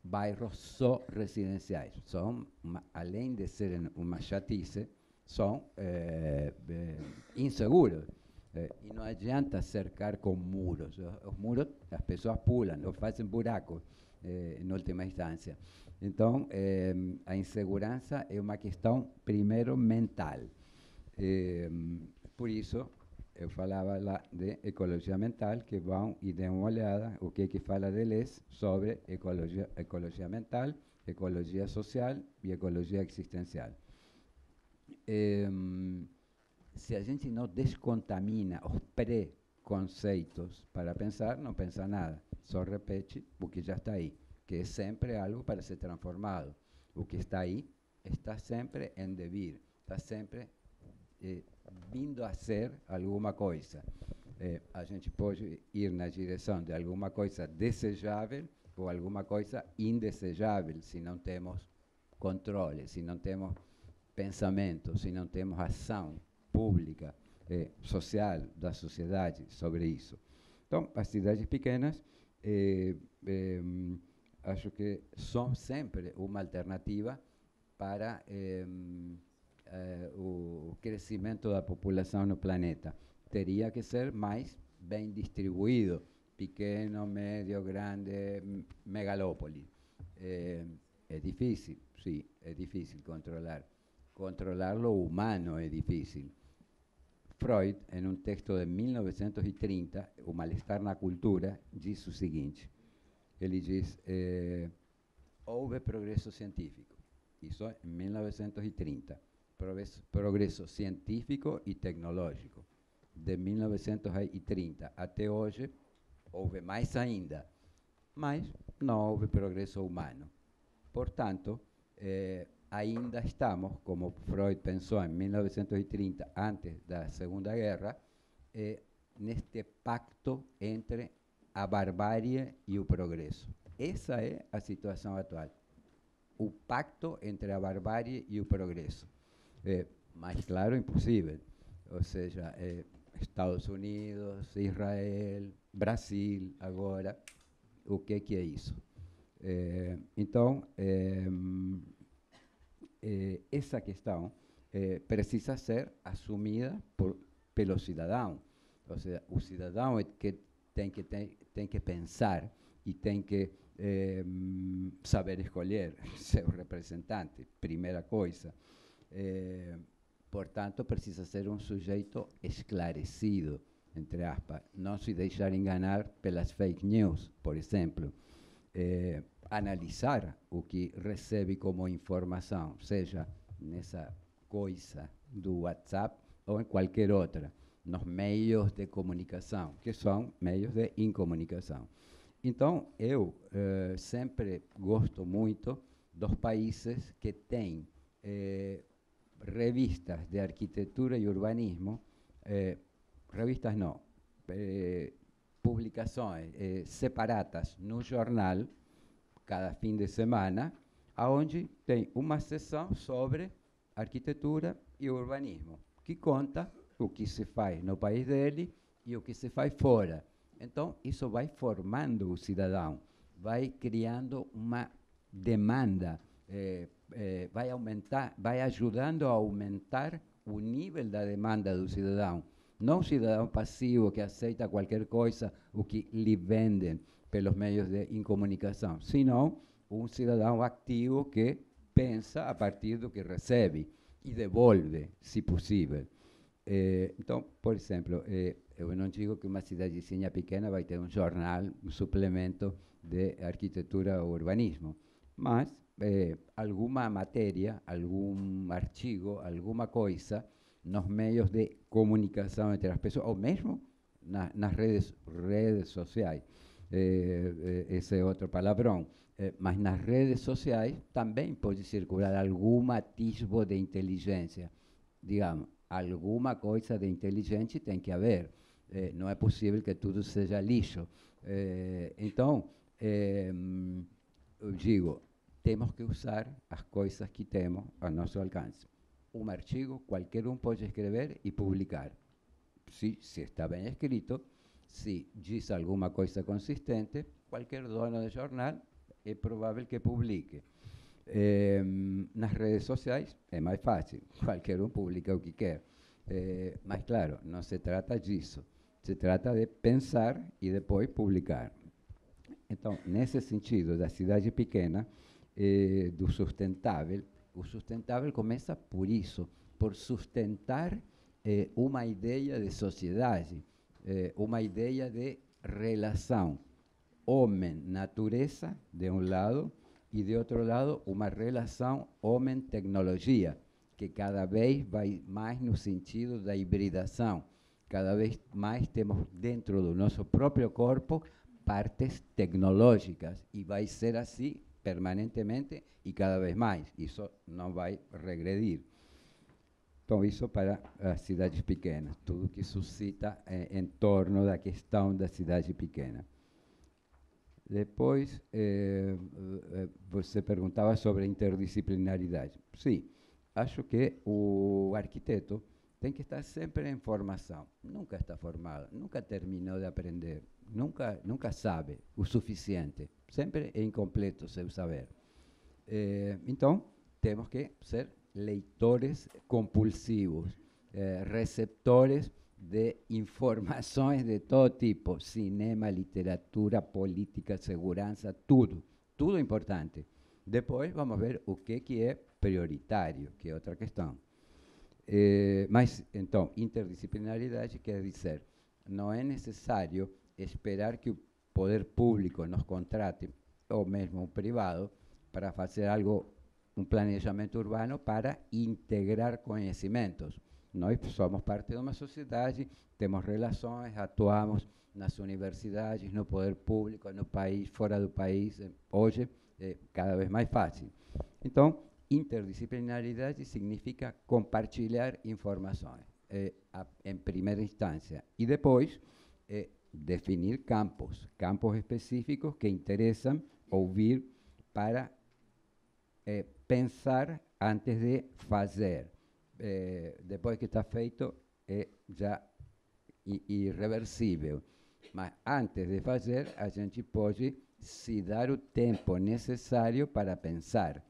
bairros só residenciais. São, além de serem uma chatice, são inseguros. E não adianta cercar com muros. Os muros, as pessoas pulam, ou fazem buracos, em última instância. Então, a insegurança é uma questão, primeiro, mental. Por isso, eu falava lá de ecologia mental, que vão e dêem uma olhada o que fala deles sobre ecologia mental, ecologia social e ecologia existencial. Se a gente não descontamina os preconceitos para pensar, não pensa nada, só repete o que já está aí, que é sempre algo para ser transformado. O que está aí está sempre em devir, está sempre vindo a ser alguma coisa. A gente pode ir na direção de alguma coisa desejável ou alguma coisa indesejável, se não temos controle, se não temos pensamento, se não temos ação pública, social, da sociedade sobre isso. Então, as cidades pequenas, acho que são sempre uma alternativa para o crescimento da população no planeta. Teria que ser mais bem distribuído, pequeno, médio, grande, megalópole. É difícil, sim, é difícil controlar. Controlar-lo humano é difícil. Freud, em um texto de 1930, O Mal-Estar na Cultura, diz o seguinte. Ele diz, houve progresso científico. Isso em 1930. Progresso científico e tecnológico. De 1930 até hoje, houve mais ainda. Mas não houve progresso humano. Portanto, ainda estamos, como Freud pensou em 1930, antes da Segunda Guerra, neste pacto entre a barbárie e o progresso. Essa é a situação atual. O pacto entre a barbárie e o progresso. Mais claro, impossível. Ou seja, Estados Unidos, Israel, Brasil, agora, o que é isso? Então, essa questão precisa ser assumida pelo cidadão. Ou seja, o cidadão é que tem que pensar e tem que saber escolher seu representante, primeira coisa. Portanto, precisa ser um sujeito esclarecido, entre aspas, não se deixar enganar pelas fake news, por exemplo. Analisar o que recebe como informação, seja nessa coisa do WhatsApp ou em qualquer outra, nos meios de comunicação, que são meios de incomunicação. Então, eu sempre gosto muito dos países que têm revistas de arquitetura e urbanismo, revistas não, publicações separadas no jornal, cada fim de semana, onde tem uma seção sobre arquitetura e urbanismo, que conta o que se faz no país dele e o que se faz fora. Então, isso vai formando o cidadão, vai criando uma demanda, vai ajudando a aumentar o nível da demanda do cidadão. Não um cidadão passivo que aceita qualquer coisa, o que lhe vendem pelos meios de incomunicação, senão um cidadão ativo que pensa a partir do que recebe e devolve, se possível. Então, por exemplo, eu não digo que uma cidadezinha pequena vai ter um jornal, um suplemento de arquitetura ou urbanismo, mas alguma matéria, algum artigo, alguma coisa, nos meios de comunicação entre as pessoas, ou mesmo nas redes sociais, esse é outro palavrão, mas nas redes sociais também pode circular algum atisbo de inteligência, digamos, alguma coisa de inteligente tem que haver. Não é possível que tudo seja lixo. Então, eu digo, temos que usar as coisas que temos ao nosso alcance. Um artigo, qualquer um pode escrever e publicar. Se está bem escrito, se diz alguma coisa consistente, qualquer dono de jornal é provável que publique. Nas redes sociais é mais fácil, qualquer um publica o que quer. Mas, claro, não se trata disso. Se trata de pensar e depois publicar. Então, nesse sentido da cidade pequena, do sustentável, o sustentável começa por isso, por sustentar uma ideia de sociedade, uma ideia de relação homem-natureza, de um lado, e de outro lado, uma relação homem-tecnologia, que cada vez vai mais no sentido da hibridação. Cada vez mais temos dentro do nosso próprio corpo partes tecnológicas, e vai ser assim permanentemente e cada vez mais. Isso não vai regredir. Então, isso para as cidades pequenas, tudo que suscita em torno da questão da cidade pequena. Depois, você perguntava sobre a interdisciplinaridade. Sim, acho que o arquiteto tem que estar sempre em formação. Nunca está formado, nunca terminou de aprender, nunca sabe o suficiente. Sempre é incompleto seu saber. Então, temos que ser leitores compulsivos, receptores de informações de todo tipo, cinema, literatura, política, segurança, tudo importante. Depois vamos ver o que é prioritário, que é outra questão. Mas, então, interdisciplinaridade quer dizer, não é necessário esperar que o poder público nos contrate, ou mesmo o privado, para fazer algo, um planejamento urbano para integrar conhecimentos. Nós somos parte de uma sociedade, temos relações, atuamos nas universidades, no poder público, no país, fora do país. Hoje é cada vez mais fácil. Então, interdisciplinaridade significa compartilhar informações, em primeira instância. E depois, definir campos específicos que interessam ouvir para pensar antes de fazer. Depois que está feito, é já irreversível. Mas antes de fazer, a gente pode se dar o tempo necessário para pensar,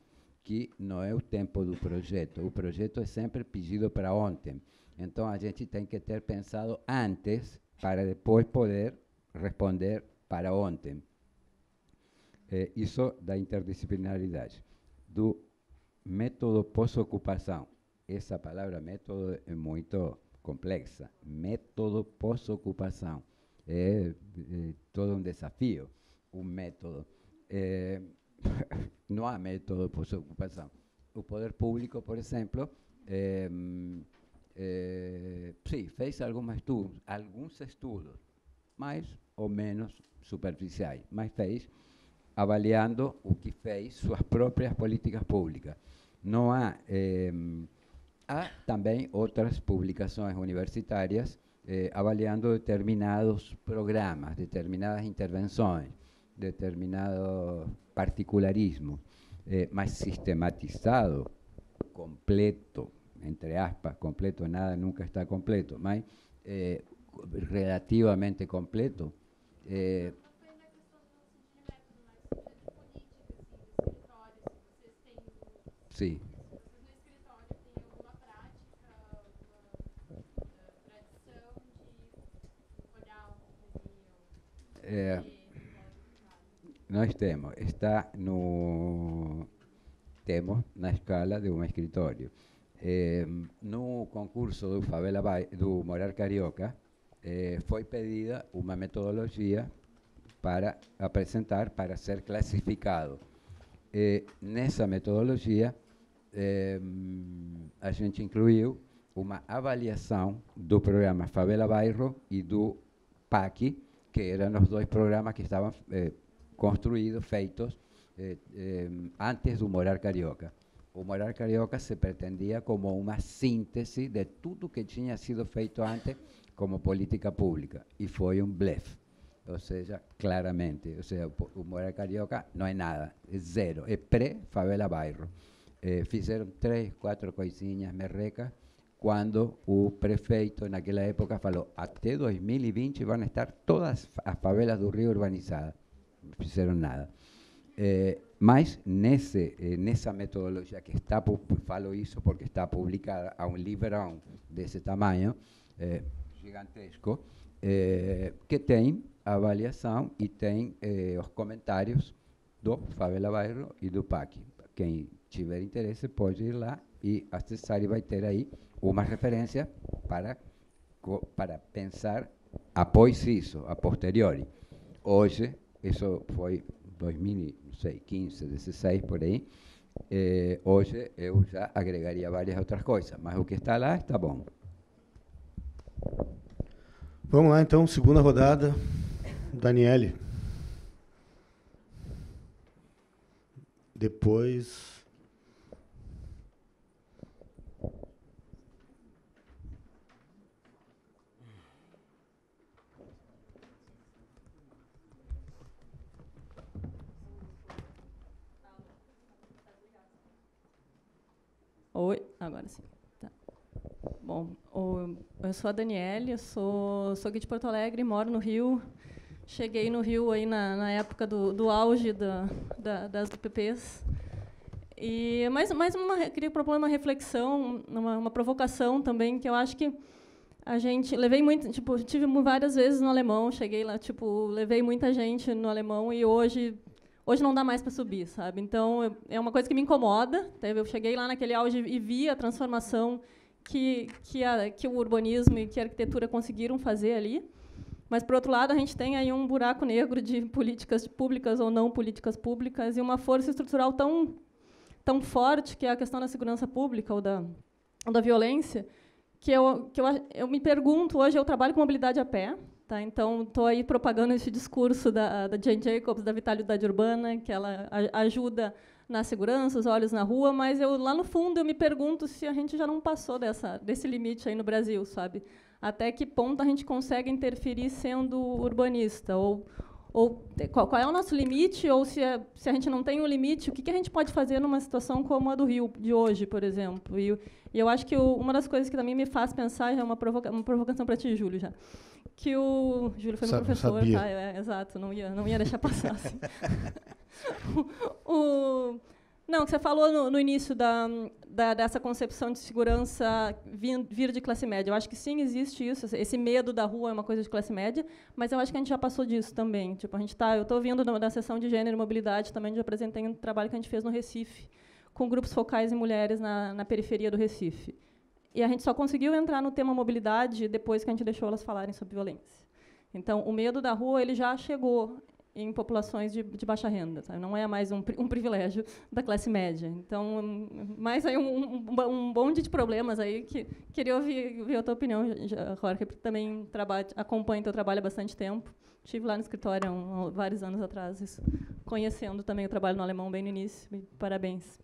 que não é o tempo do projeto. O projeto é sempre pedido para ontem. Então, a gente tem que ter pensado antes para depois poder responder para ontem. Isso da interdisciplinaridade. Do método pós-ocupação. Essa palavra método é muito complexa. Método pós-ocupação. É todo um desafio, um método. Não há método pós-ocupação. O poder público, por exemplo, sim, fez alguns estudos, mais ou menos superficiais, mas fez avaliando o que fez suas próprias políticas públicas. Não há, há também outras publicações universitárias avaliando determinados programas, determinadas intervenções, determinado particularismo, mas sistematizado, completo, entre aspas, completo, nada nunca está completo, mas relativamente completo. Sim. Nós temos, temos na escala de um escritório. No concurso do Morar Carioca, foi pedida uma metodologia para apresentar, para ser classificado. Nessa metodologia, a gente incluiu uma avaliação do programa Favela Bairro e do PAC, que eram os dois programas que estavam construídos, feitos, antes do Morar Carioca. O Morar Carioca se pretendia como uma síntese de tudo que tinha sido feito antes como política pública, e foi um blefe. Ou seja, claramente, o Morar Carioca não é nada, é zero, é pré-Favela Bairro. Fizeram 3, 4 coisinhas merrecas, quando o prefeito, naquela época, falou: até 2020 vão estar todas as favelas do Rio urbanizadas. Não fizeram nada. Mas nessa metodologia que está, falo isso porque está publicada a um livrão desse tamanho, gigantesco, que tem a avaliação e tem os comentários do Favela Bairro e do PAC. Quem tiver interesse pode ir lá e acessar, e vai ter aí uma referência para pensar após isso, a posteriori. Hoje, isso foi 2015, 16, por aí. Hoje eu já agregaria várias outras coisas, mas o que está lá está bom. Vamos lá, então, segunda rodada. Daniele. Depois... Oi, agora sim. Tá. Bom, eu sou a Daniele, eu sou aqui de Porto Alegre, moro no Rio. Cheguei no Rio aí na época do auge das UPPs. Queria propor uma reflexão, uma provocação também, que eu acho que a gente... tive várias vezes no alemão, cheguei lá, levei muita gente no alemão, e hoje não dá mais para subir, sabe? Então, é uma coisa que me incomoda. Eu cheguei lá naquele auge e vi a transformação que o urbanismo e que a arquitetura conseguiram fazer ali. Mas, por outro lado, a gente tem aí um buraco negro de políticas públicas ou não políticas públicas, e uma força estrutural tão forte, que é a questão da segurança pública ou da violência, que eu me pergunto, hoje eu trabalho com mobilidade a pé, tá? Então, estou aí propagando esse discurso da Jane Jacobs, da vitalidade urbana, que ela ajuda na segurança, os olhos na rua, mas lá no fundo eu me pergunto se a gente já não passou desse limite aí no Brasil, sabe? Até que ponto a gente consegue interferir sendo urbanista? Ou qual é o nosso limite? Ou se a gente não tem um limite, o que a gente pode fazer numa situação como a do Rio de hoje, por exemplo? E eu acho que uma das coisas que também me faz pensar, é uma provocação para ti, Júlio, já. Que o Júlio foi meu professor, sabia. tá? Exato, não ia deixar passar. Assim. Não, que você falou no início dessa concepção de segurança vir de classe média. Eu acho que sim, existe isso. Esse medo da rua é uma coisa de classe média, mas eu acho que a gente já passou disso também. Tipo, eu estou vindo da sessão de gênero e mobilidade também, onde eu apresentei um trabalho que a gente fez no Recife, com grupos focais em mulheres na periferia do Recife. E a gente só conseguiu entrar no tema mobilidade depois que a gente deixou elas falarem sobre violência. Então, o medo da rua ele já chegou em populações de baixa renda, sabe? Não é mais um privilégio da classe média. Então, mais aí um monte de problemas aí que queria ouvir a tua opinião, Jorge, porque também acompanho teu trabalho há bastante tempo. Estive lá no escritório há vários anos atrás, conhecendo também o trabalho no alemão bem no início. Parabéns.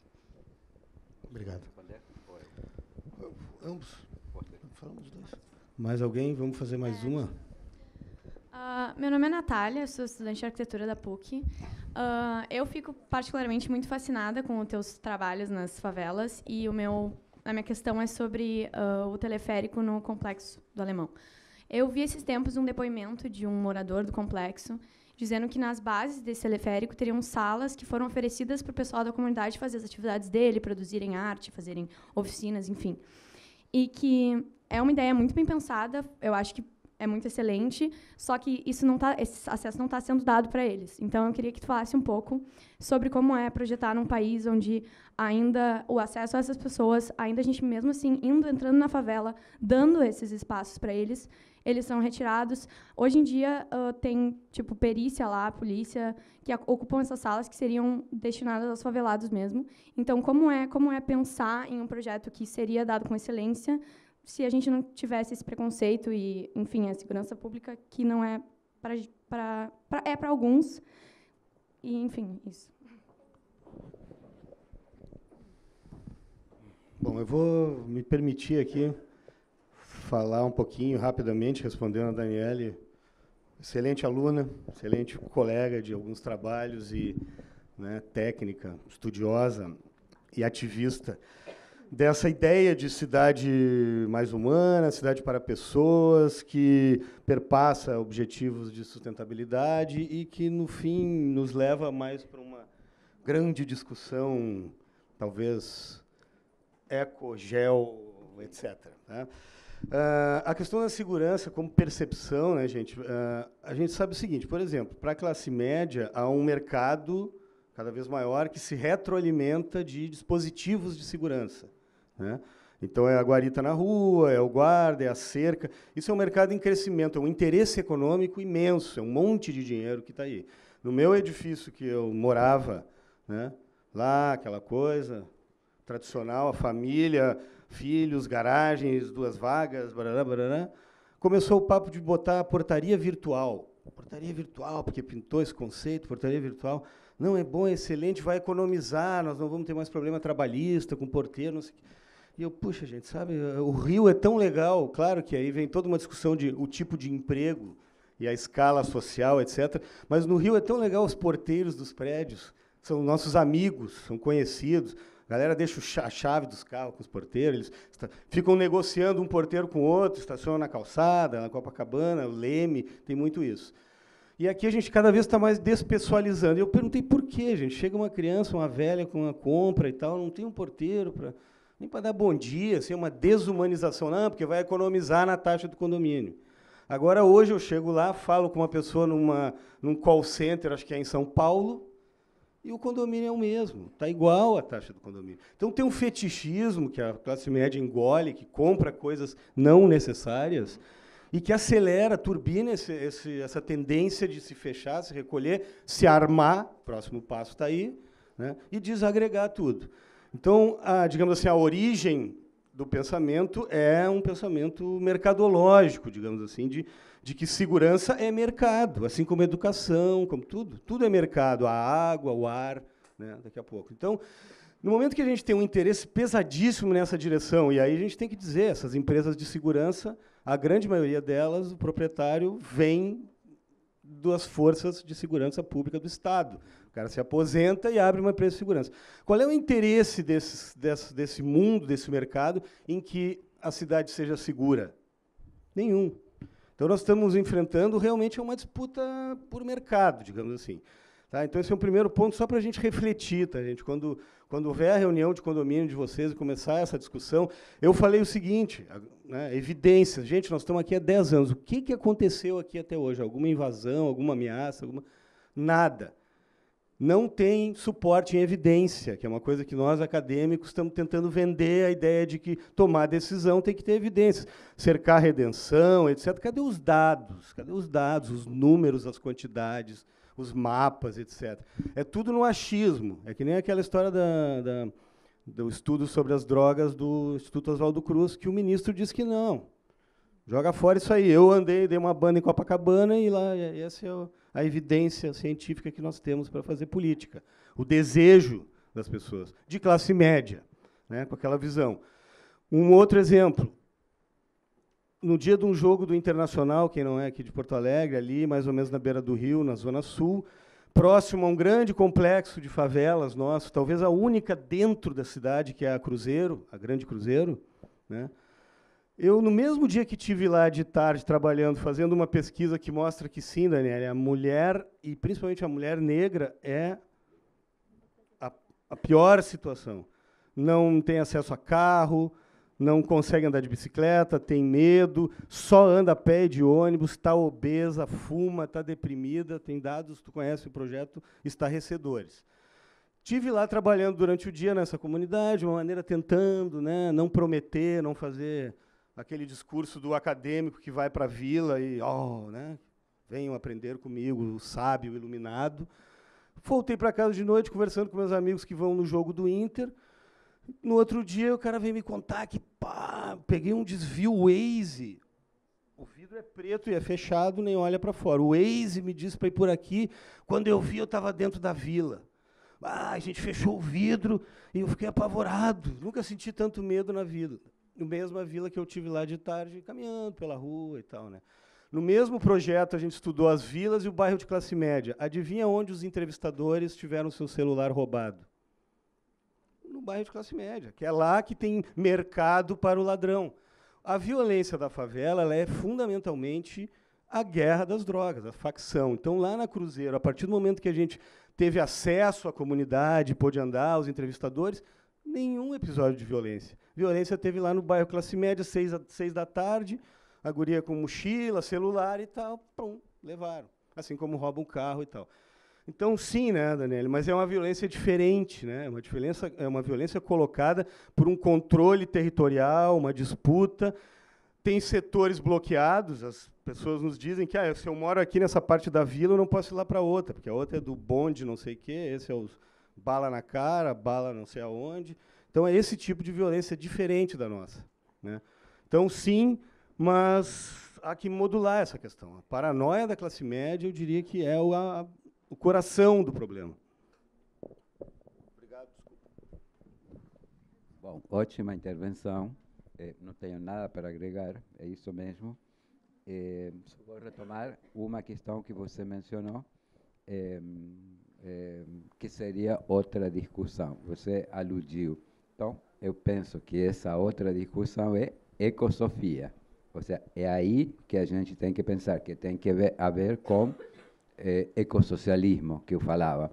Obrigado. Vamos. Falamos dois. Mais alguém? Vamos fazer mais uma? Meu nome é Natália, sou estudante de arquitetura da PUC. Eu fico particularmente muito fascinada com os teus trabalhos nas favelas e a minha questão é sobre o teleférico no Complexo do Alemão. Eu vi esses tempos um depoimento de um morador do complexo dizendo que nas bases desse teleférico teriam salas que foram oferecidas para o pessoal da comunidade fazer as atividades dele, produzirem arte, fazerem oficinas, enfim. E que é uma ideia muito bem pensada, eu acho que é muito excelente, só que esse acesso não está sendo dado para eles. Então, eu queria que tu falasse um pouco sobre como é projetar num país onde ainda o acesso a essas pessoas, ainda a gente, mesmo assim, entrando na favela, dando esses espaços para eles, eles são retirados. Hoje em dia, tem tipo perícia lá, polícia, que ocupam essas salas que seriam destinadas aos favelados mesmo. Então, como é pensar em um projeto que seria dado com excelência, se a gente não tivesse esse preconceito e, enfim, a segurança pública que não é para alguns. E, enfim, isso. Bom, eu vou me permitir aqui falar um pouquinho, rapidamente, respondendo a Daniele. Excelente aluna, excelente colega de alguns trabalhos e, né, técnica, estudiosa e ativista dessa ideia de cidade mais humana, cidade para pessoas, que perpassa objetivos de sustentabilidade e que, no fim, nos leva mais para uma grande discussão, talvez eco, geo, etc. Né? A questão da segurança como percepção, né, gente? A gente sabe o seguinte, por exemplo, para a classe média, há um mercado cada vez maior que se retroalimenta de dispositivos de segurança. Né? Então, é a guarita na rua, é o guarda, é a cerca. Isso é um mercado em crescimento, é um interesse econômico imenso, é um monte de dinheiro que está aí. No meu edifício que eu morava, né, lá, aquela coisa tradicional, a família, filhos, garagens, 2 vagas, barará, barará, começou o papo de botar a portaria virtual. Portaria virtual, porque pintou esse conceito, portaria virtual. Não, é bom, é excelente, vai economizar, nós não vamos ter mais problema trabalhista com porteiro, não sei o quê. E eu, puxa, gente, sabe, o Rio é tão legal, claro que aí vem toda uma discussão de o tipo de emprego e a escala social, etc. Mas no Rio é tão legal os porteiros dos prédios, são nossos amigos, são conhecidos. A galera deixa a chave dos carros com os porteiros, eles ficam negociando um porteiro com o outro, estacionam na calçada, na Copacabana, o Leme, tem muito isso. E aqui a gente cada vez está mais despessoalizando. E eu perguntei por quê, gente. Chega uma criança, uma velha com uma compra e tal, não tem um porteiro nem para dar bom dia, assim, uma desumanização, não, porque vai economizar na taxa do condomínio. Agora, hoje, eu chego lá, falo com uma pessoa num call center, acho que é em São Paulo, e o condomínio é o mesmo, está igual a taxa do condomínio. Então, tem um fetichismo que a classe média engole, que compra coisas não necessárias, e que acelera, turbina essa tendência de se fechar, se recolher, se armar, o próximo passo está aí, né, e desagregar tudo. Então, digamos assim, a origem do pensamento é um pensamento mercadológico, digamos assim, de que segurança é mercado, assim como educação, como tudo é mercado, a água, o ar, né, daqui a pouco. Então, no momento que a gente tem um interesse pesadíssimo nessa direção, e aí a gente tem que dizer, essas empresas de segurança, a grande maioria delas, o proprietário vem das forças de segurança pública do Estado. O cara se aposenta e abre uma empresa de segurança. Qual é o interesse desse mundo, desse mercado, em que a cidade seja segura? Nenhum. Então, nós estamos enfrentando realmente uma disputa por mercado, digamos assim. Tá? Então, esse é um primeiro ponto, só para a gente refletir. Tá, gente? Quando quando houver a reunião de condomínio de vocês e começar essa discussão, eu falei o seguinte, né, evidências. Gente, nós estamos aqui há 10 anos. O que aconteceu aqui até hoje? Alguma invasão, alguma ameaça? Nada. Não tem suporte em evidência, que é uma coisa que nós, acadêmicos, estamos tentando vender a ideia de que tomar decisão tem que ter evidências. Cercar a redenção, etc. Cadê os dados? Cadê os dados, os números, as quantidades, os mapas, etc. É tudo no achismo. É que nem aquela história do estudo sobre as drogas do Instituto Oswaldo Cruz, que o ministro disse que não. Joga fora isso aí. Eu dei uma banda em Copacabana e lá essa é a evidência científica que nós temos para fazer política. O desejo das pessoas, de classe média, né, com aquela visão. Um outro exemplo. No dia de um jogo do Internacional, quem não é aqui de Porto Alegre, ali, mais ou menos na beira do rio, na Zona Sul, próximo a um grande complexo de favelas nosso, talvez a única dentro da cidade, que é a Cruzeiro, a Grande Cruzeiro, né? Eu, no mesmo dia que estive lá de tarde trabalhando, fazendo uma pesquisa que mostra que sim, Daniela, a mulher, e principalmente a mulher negra, é a pior situação. Não tem acesso a carro, não consegue andar de bicicleta, tem medo, só anda a pé e de ônibus, está obesa, fuma, está deprimida, tem dados, tu conhece o projeto Estarrecedores. Estive lá trabalhando durante o dia nessa comunidade, de uma maneira tentando, né, não prometer, não fazer aquele discurso do acadêmico que vai para a vila e, né, venham aprender comigo, o sábio, o iluminado. Voltei para casa de noite, conversando com meus amigos que vão no jogo do Inter. No outro dia, o cara veio me contar que, peguei um desvio Waze. O vidro é preto e é fechado, nem olha para fora. O Waze me disse para ir por aqui. Quando eu vi, eu estava dentro da vila. A gente fechou o vidro e eu fiquei apavorado. Nunca senti tanto medo na vida. No mesma vila que eu tive lá de tarde, caminhando pela rua e tal, né? No mesmo projeto, a gente estudou as vilas e o bairro de classe média. Adivinha onde os entrevistadores tiveram seu celular roubado? No bairro de classe média, que é lá que tem mercado para o ladrão. A violência da favela ela é fundamentalmente a guerra das drogas, a facção. Então, lá na Cruzeiro, a partir do momento que a gente teve acesso à comunidade, pôde andar, os entrevistadores, nenhum episódio de violência. Violência teve lá no bairro classe média, 6 da tarde, a guria com mochila, celular e tal, pum, levaram. Assim como roubam um carro e tal. Então, sim, né, Daniela, mas é uma violência diferente, né? É uma violência colocada por um controle territorial, uma disputa. Tem setores bloqueados, as pessoas nos dizem que se eu moro aqui nessa parte da vila, eu não posso ir lá para outra, porque a outra é do bonde, não sei o quê, esse é os bala na cara, bala não sei aonde. Então, é esse tipo de violência diferente da nossa, né? Então, sim, mas há que modular essa questão. A paranoia da classe média, eu diria que é o coração do problema. Obrigado, desculpa. Bom, ótima intervenção. Não tenho nada para agregar, é isso mesmo. Só vou retomar uma questão que você mencionou, que seria outra discussão. Você aludiu. Então, eu penso que essa outra discussão é ecosofia. Ou seja, é aí que a gente tem que pensar, que tem que a ver com ecossocialismo, que eu falava.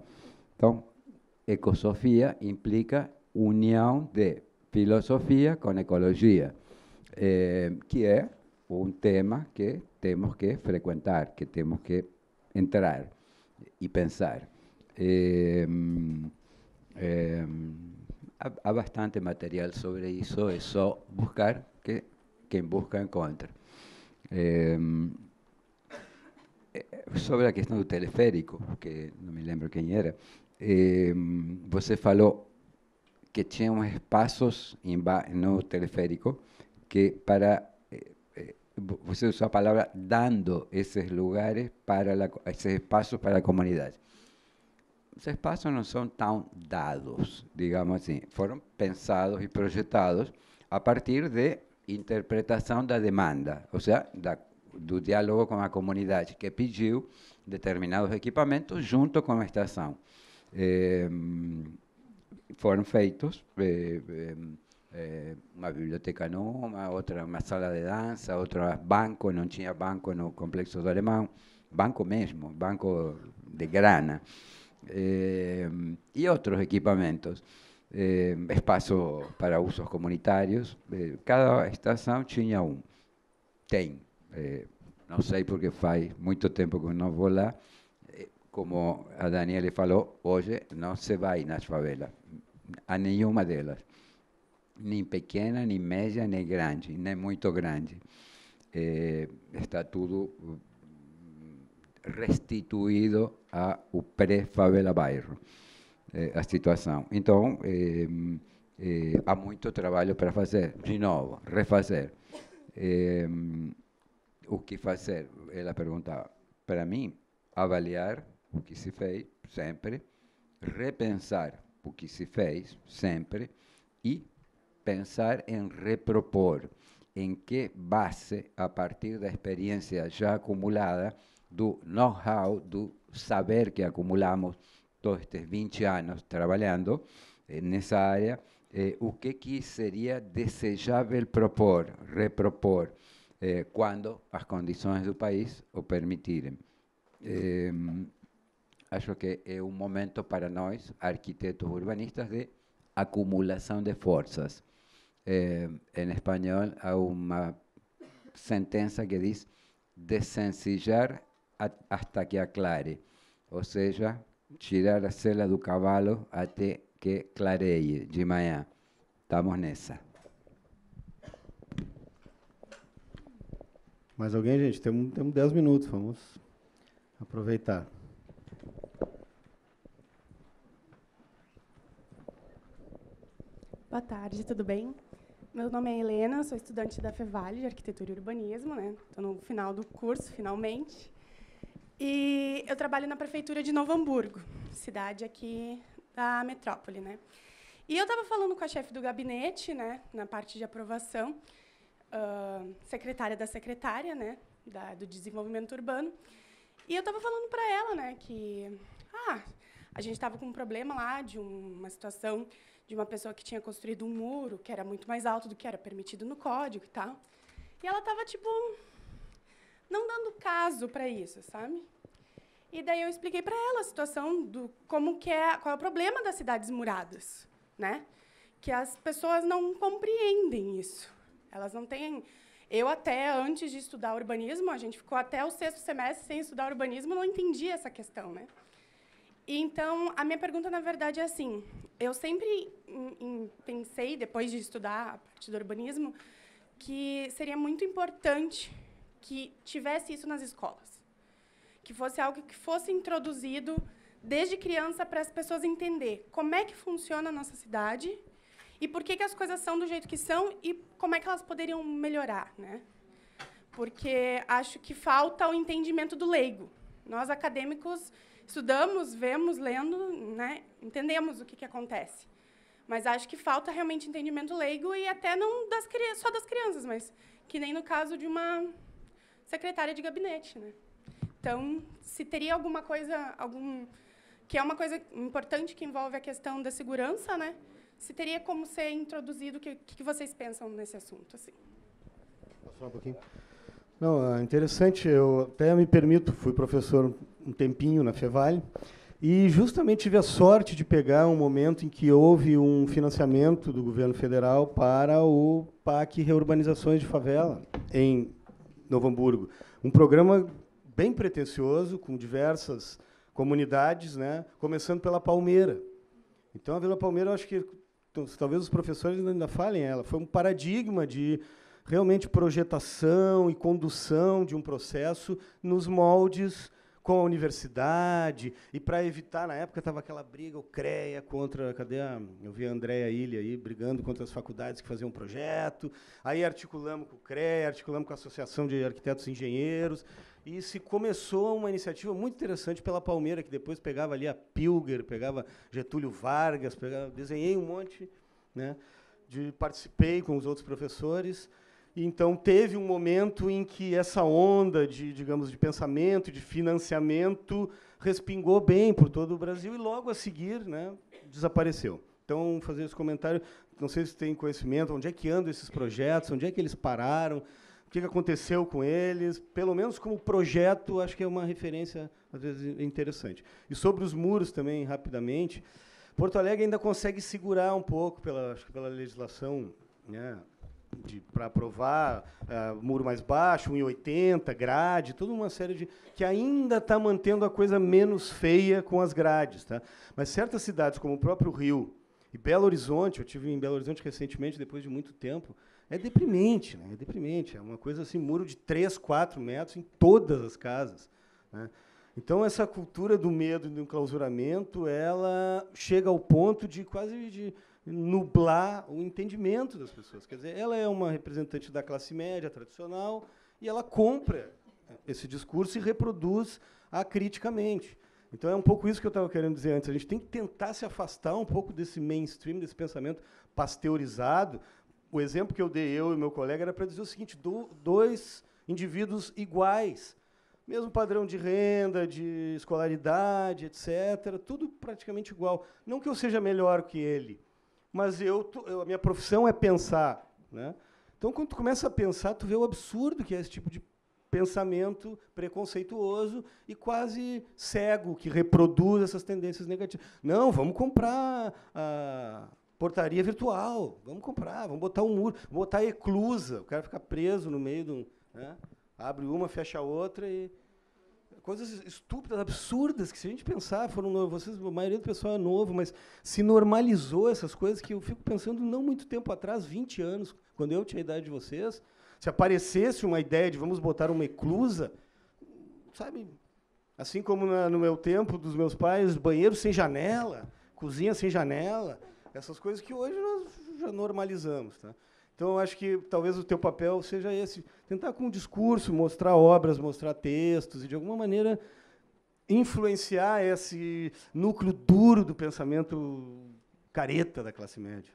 Então, ecosofia implica união de filosofia com ecologia, que é um tema que temos que frequentar, que temos que entrar e pensar. Há bastante material sobre isso, é só buscar, que quem busca encontra. Sobre a questão do teleférico, que não me lembro quem era, você falou que tinha uns espaços no teleférico que você usou a palavra dando esses lugares esses espaços para a comunidade. Os espaços não são tão dados, digamos assim, foram pensados e projetados a partir de interpretação da demanda, ou seja, do diálogo com a comunidade, que pediu determinados equipamentos junto com a estação. Foram feitos uma biblioteca numa, outra uma sala de dança, outra banco, não tinha banco no Complexo do Alemão, banco mesmo, banco de grana, e outros equipamentos. espaço para usos comunitários. Cada estação tinha tem. Não sei porque faz muito tempo que eu não vou lá. Como a Daniele falou, hoje não se vai nas favelas, a nenhuma delas. Nem pequena, nem média, nem grande, nem muito grande. Está tudo restituído ao pré-favela bairro, a situação. Então, há muito trabalho para fazer, de novo, refazer. O que fazer? Ela perguntava. Para mim, avaliar o que se fez sempre, repensar o que se fez sempre e pensar em repropor, em que base, a partir da experiência já acumulada, do know-how, do saber que acumulamos todos estes 20 anos trabalhando nessa área, o que seria desejável propor, repropor, quando as condições do país o permitirem. Acho que é um momento para nós, arquitetos urbanistas, de acumulação de forças. Em espanhol, há uma sentença que diz desencillar hasta que aclare, ou seja, tirar a sela do cavalo até que clareie de manhã. Estamos nessa. Mais alguém, gente? Temos 10 minutos, vamos aproveitar. Boa tarde, tudo bem? Meu nome é Helena, sou estudante da Fevale de Arquitetura e Urbanismo, né? Estou no final do curso, finalmente. E eu trabalho na prefeitura de Novo Hamburgo, cidade aqui da metrópole, né? E eu estava falando com a chefe do gabinete, né, na parte de aprovação, secretária da secretária, né, do desenvolvimento urbano. E eu estava falando para ela, né, que a gente estava com um problema lá de uma situação de uma pessoa que tinha construído um muro que era muito mais alto do que era permitido no código e tal. E ela estava, tipo, não dando caso para isso, sabe? E daí eu expliquei para ela a situação do qual é o problema das cidades muradas, né? Que as pessoas não compreendem isso. Elas não têm... Eu, até antes de estudar urbanismo, a gente ficou até o 6º semestre sem estudar urbanismo, não entendia essa questão, né? E, então, a minha pergunta, na verdade, é assim, eu sempre pensei, depois de estudar a parte do urbanismo, que seria muito importante que tivesse isso nas escolas, que fosse algo que fosse introduzido desde criança para as pessoas entenderem como é que funciona a nossa cidade e por que as coisas são do jeito que são e como é que elas poderiam melhorar, né? Porque acho que falta o entendimento do leigo. Nós, acadêmicos, estudamos, vemos, lendo, né, entendemos o que acontece. Mas acho que falta realmente entendimento leigo e até não só das crianças, mas que nem no caso de uma secretária de gabinete, né? Então, se teria alguma coisa, que é uma coisa importante que envolve a questão da segurança, né? Se teria como ser introduzido, o que vocês pensam nesse assunto, assim? Posso falar um pouquinho? Não, é interessante. Eu até me permito, fui professor um tempinho na Fevale e justamente tive a sorte de pegar um momento em que houve um financiamento do governo federal para o PAC Reurbanizações de Favela em Novo Hamburgo. Um programa bem pretensioso, com diversas comunidades, né, começando pela Palmeira. Então, a Vila Palmeira, eu acho que talvez os professores ainda falem, ela foi um paradigma de realmente projetação e condução de um processo nos moldes com a universidade, e para evitar, na época, estava aquela briga, o CREA contra... Eu vi a Andréa Ilha aí brigando contra as faculdades que faziam um projeto, aí articulamos com o CREA, articulamos com a Associação de Arquitetos e Engenheiros, e se começou uma iniciativa muito interessante pela Palmeira, que depois pegava ali a Pilger, pegava Getúlio Vargas, desenhei um monte, né, participei com os outros professores. E, então, teve um momento em que essa onda de pensamento e de financiamento respingou bem por todo o Brasil e, logo a seguir, né, desapareceu. Então, fazer esse comentário, não sei se tem conhecimento, onde é que andam esses projetos, onde é que eles pararam, o que aconteceu com eles, pelo menos como projeto, acho que é uma referência, às vezes, interessante. E sobre os muros também, rapidamente, Porto Alegre ainda consegue segurar um pouco acho que pela legislação, né, para aprovar muro mais baixo, 1,80, grade, toda uma série de... que ainda está mantendo a coisa menos feia com as grades. Tá? Mas certas cidades, como o próprio Rio e Belo Horizonte, eu estive em Belo Horizonte recentemente, depois de muito tempo, é deprimente, né? É deprimente. É uma coisa assim, muro de 3, 4 metros em todas as casas. Né? Então, essa cultura do medo e do enclausuramento, ela chega ao ponto de quase de nublar o entendimento das pessoas. Quer dizer, ela é uma representante da classe média tradicional e ela compra esse discurso e reproduz acriticamente. Então, é um pouco isso que eu estava querendo dizer antes. A gente tem que tentar se afastar um pouco desse mainstream, desse pensamento pasteurizado. O exemplo que eu dei, eu e meu colega, era para dizer o seguinte: dois indivíduos iguais, mesmo padrão de renda, de escolaridade, etc., tudo praticamente igual. Não que eu seja melhor que ele, mas a minha profissão é pensar. Né? Então, quando tu começa a pensar, tu vê o absurdo que é esse tipo de pensamento preconceituoso e quase cego, que reproduz essas tendências negativas. Não, vamos comprar a portaria virtual, vamos comprar, vamos botar um muro, vamos botar a eclusa, o cara fica preso no meio de um... Né? Abre uma, fecha a outra e... Coisas estúpidas, absurdas, que se a gente pensar, a maioria do pessoal é novo, mas se normalizou essas coisas que eu fico pensando não muito tempo atrás, 20 anos, quando eu tinha a idade de vocês, se aparecesse uma ideia de vamos botar uma eclusa, sabe, assim como no meu tempo dos meus pais, banheiro sem janela, cozinha sem janela, essas coisas que hoje nós já normalizamos. Tá? Então, eu acho que talvez o teu papel seja esse, tentar com um discurso, mostrar obras, mostrar textos, e, de alguma maneira, influenciar esse núcleo duro do pensamento careta da classe média.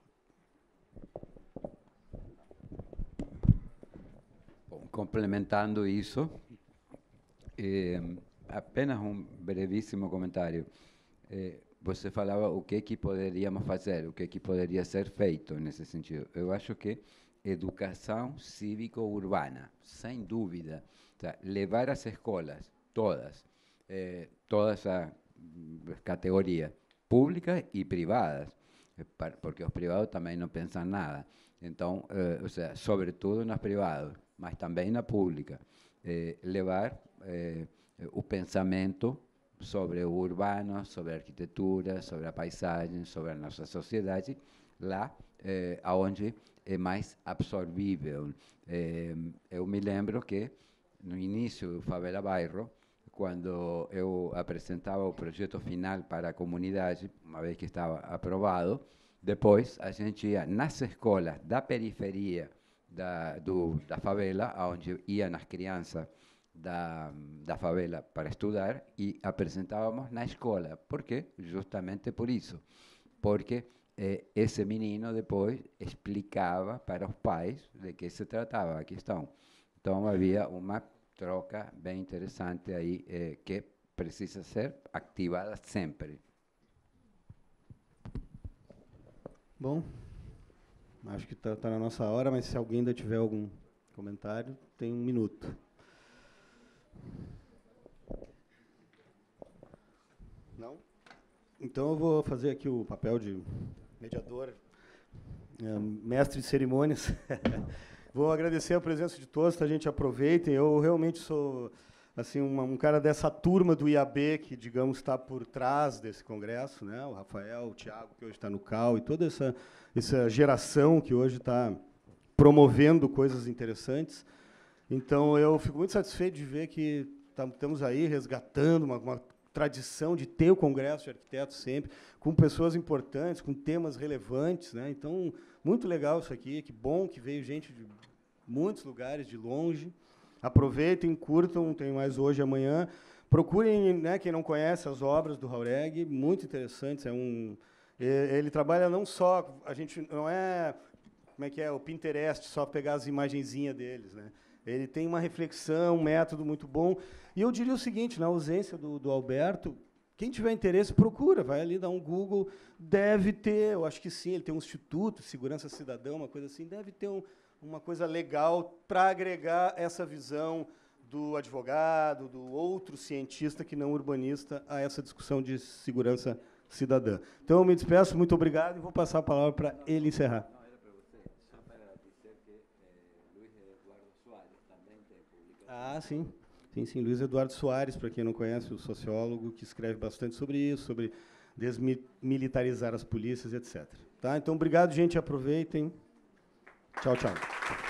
Bom, complementando isso, apenas um brevíssimo comentário. Você falava o que poderíamos fazer, o que poderia ser feito nesse sentido. Eu acho que educação cívico-urbana, sem dúvida. O sea, levar as escolas, todas as categorias, públicas e privadas, porque os privados também não pensam nada. Então, o sea, sobretudo nas privadas, mas também na pública, levar o pensamento sobre o urbano, sobre a arquitetura, sobre a paisagem, sobre a nossa sociedade, lá onde é mais absorvível. Eu me lembro que, no início do Favela Bairro, quando eu apresentava o projeto final para a comunidade, uma vez que estava aprovado, depois a gente ia nas escolas da periferia da favela, onde iam as crianças da favela para estudar, e apresentávamos na escola. Por quê? Justamente por isso. Porque esse menino depois explicava para os pais de que se tratava a questão. Então, havia uma troca bem interessante aí, que precisa ser ativada sempre. Bom, acho que está na nossa hora, mas se alguém ainda tiver algum comentário, tem 1 minuto. Não? Então eu vou fazer aqui o papel de mediador, mestre de cerimônias. Vou agradecer a presença de todos, a gente aproveitem. Eu realmente sou assim um cara dessa turma do IAB que, digamos, está por trás desse congresso, né? O Rafael, o Thiago, que hoje está no CAU, e toda essa geração que hoje está promovendo coisas interessantes. Então, eu fico muito satisfeito de ver que estamos aí resgatando uma tradição de ter o Congresso de Arquitetos sempre, com pessoas importantes, com temas relevantes. Né? Então, muito legal isso aqui, que bom que veio gente de muitos lugares, de longe. Aproveitem, curtam, tem mais hoje e amanhã. Procurem, né, quem não conhece, as obras do Jauregui, muito interessantes. Ele trabalha não só... A gente não é... Como é que é? O Pinterest, só pegar as imagenzinhas deles, né? Ele tem uma reflexão, um método muito bom. E eu diria o seguinte, na ausência do Alberto, quem tiver interesse, procura, vai ali dar um Google, deve ter, eu acho que sim, ele tem um instituto, Segurança Cidadã, uma coisa assim, deve ter uma coisa legal para agregar essa visão do advogado, do outro cientista que não urbanista, a essa discussão de segurança cidadã. Então, eu me despeço, muito obrigado, e vou passar a palavra para ele encerrar. Ah, sim. Sim, Luiz Eduardo Soares, para quem não conhece, o sociólogo que escreve bastante sobre isso, sobre desmilitarizar as polícias, etc. Tá? Então, obrigado, gente. Aproveitem. Tchau, tchau.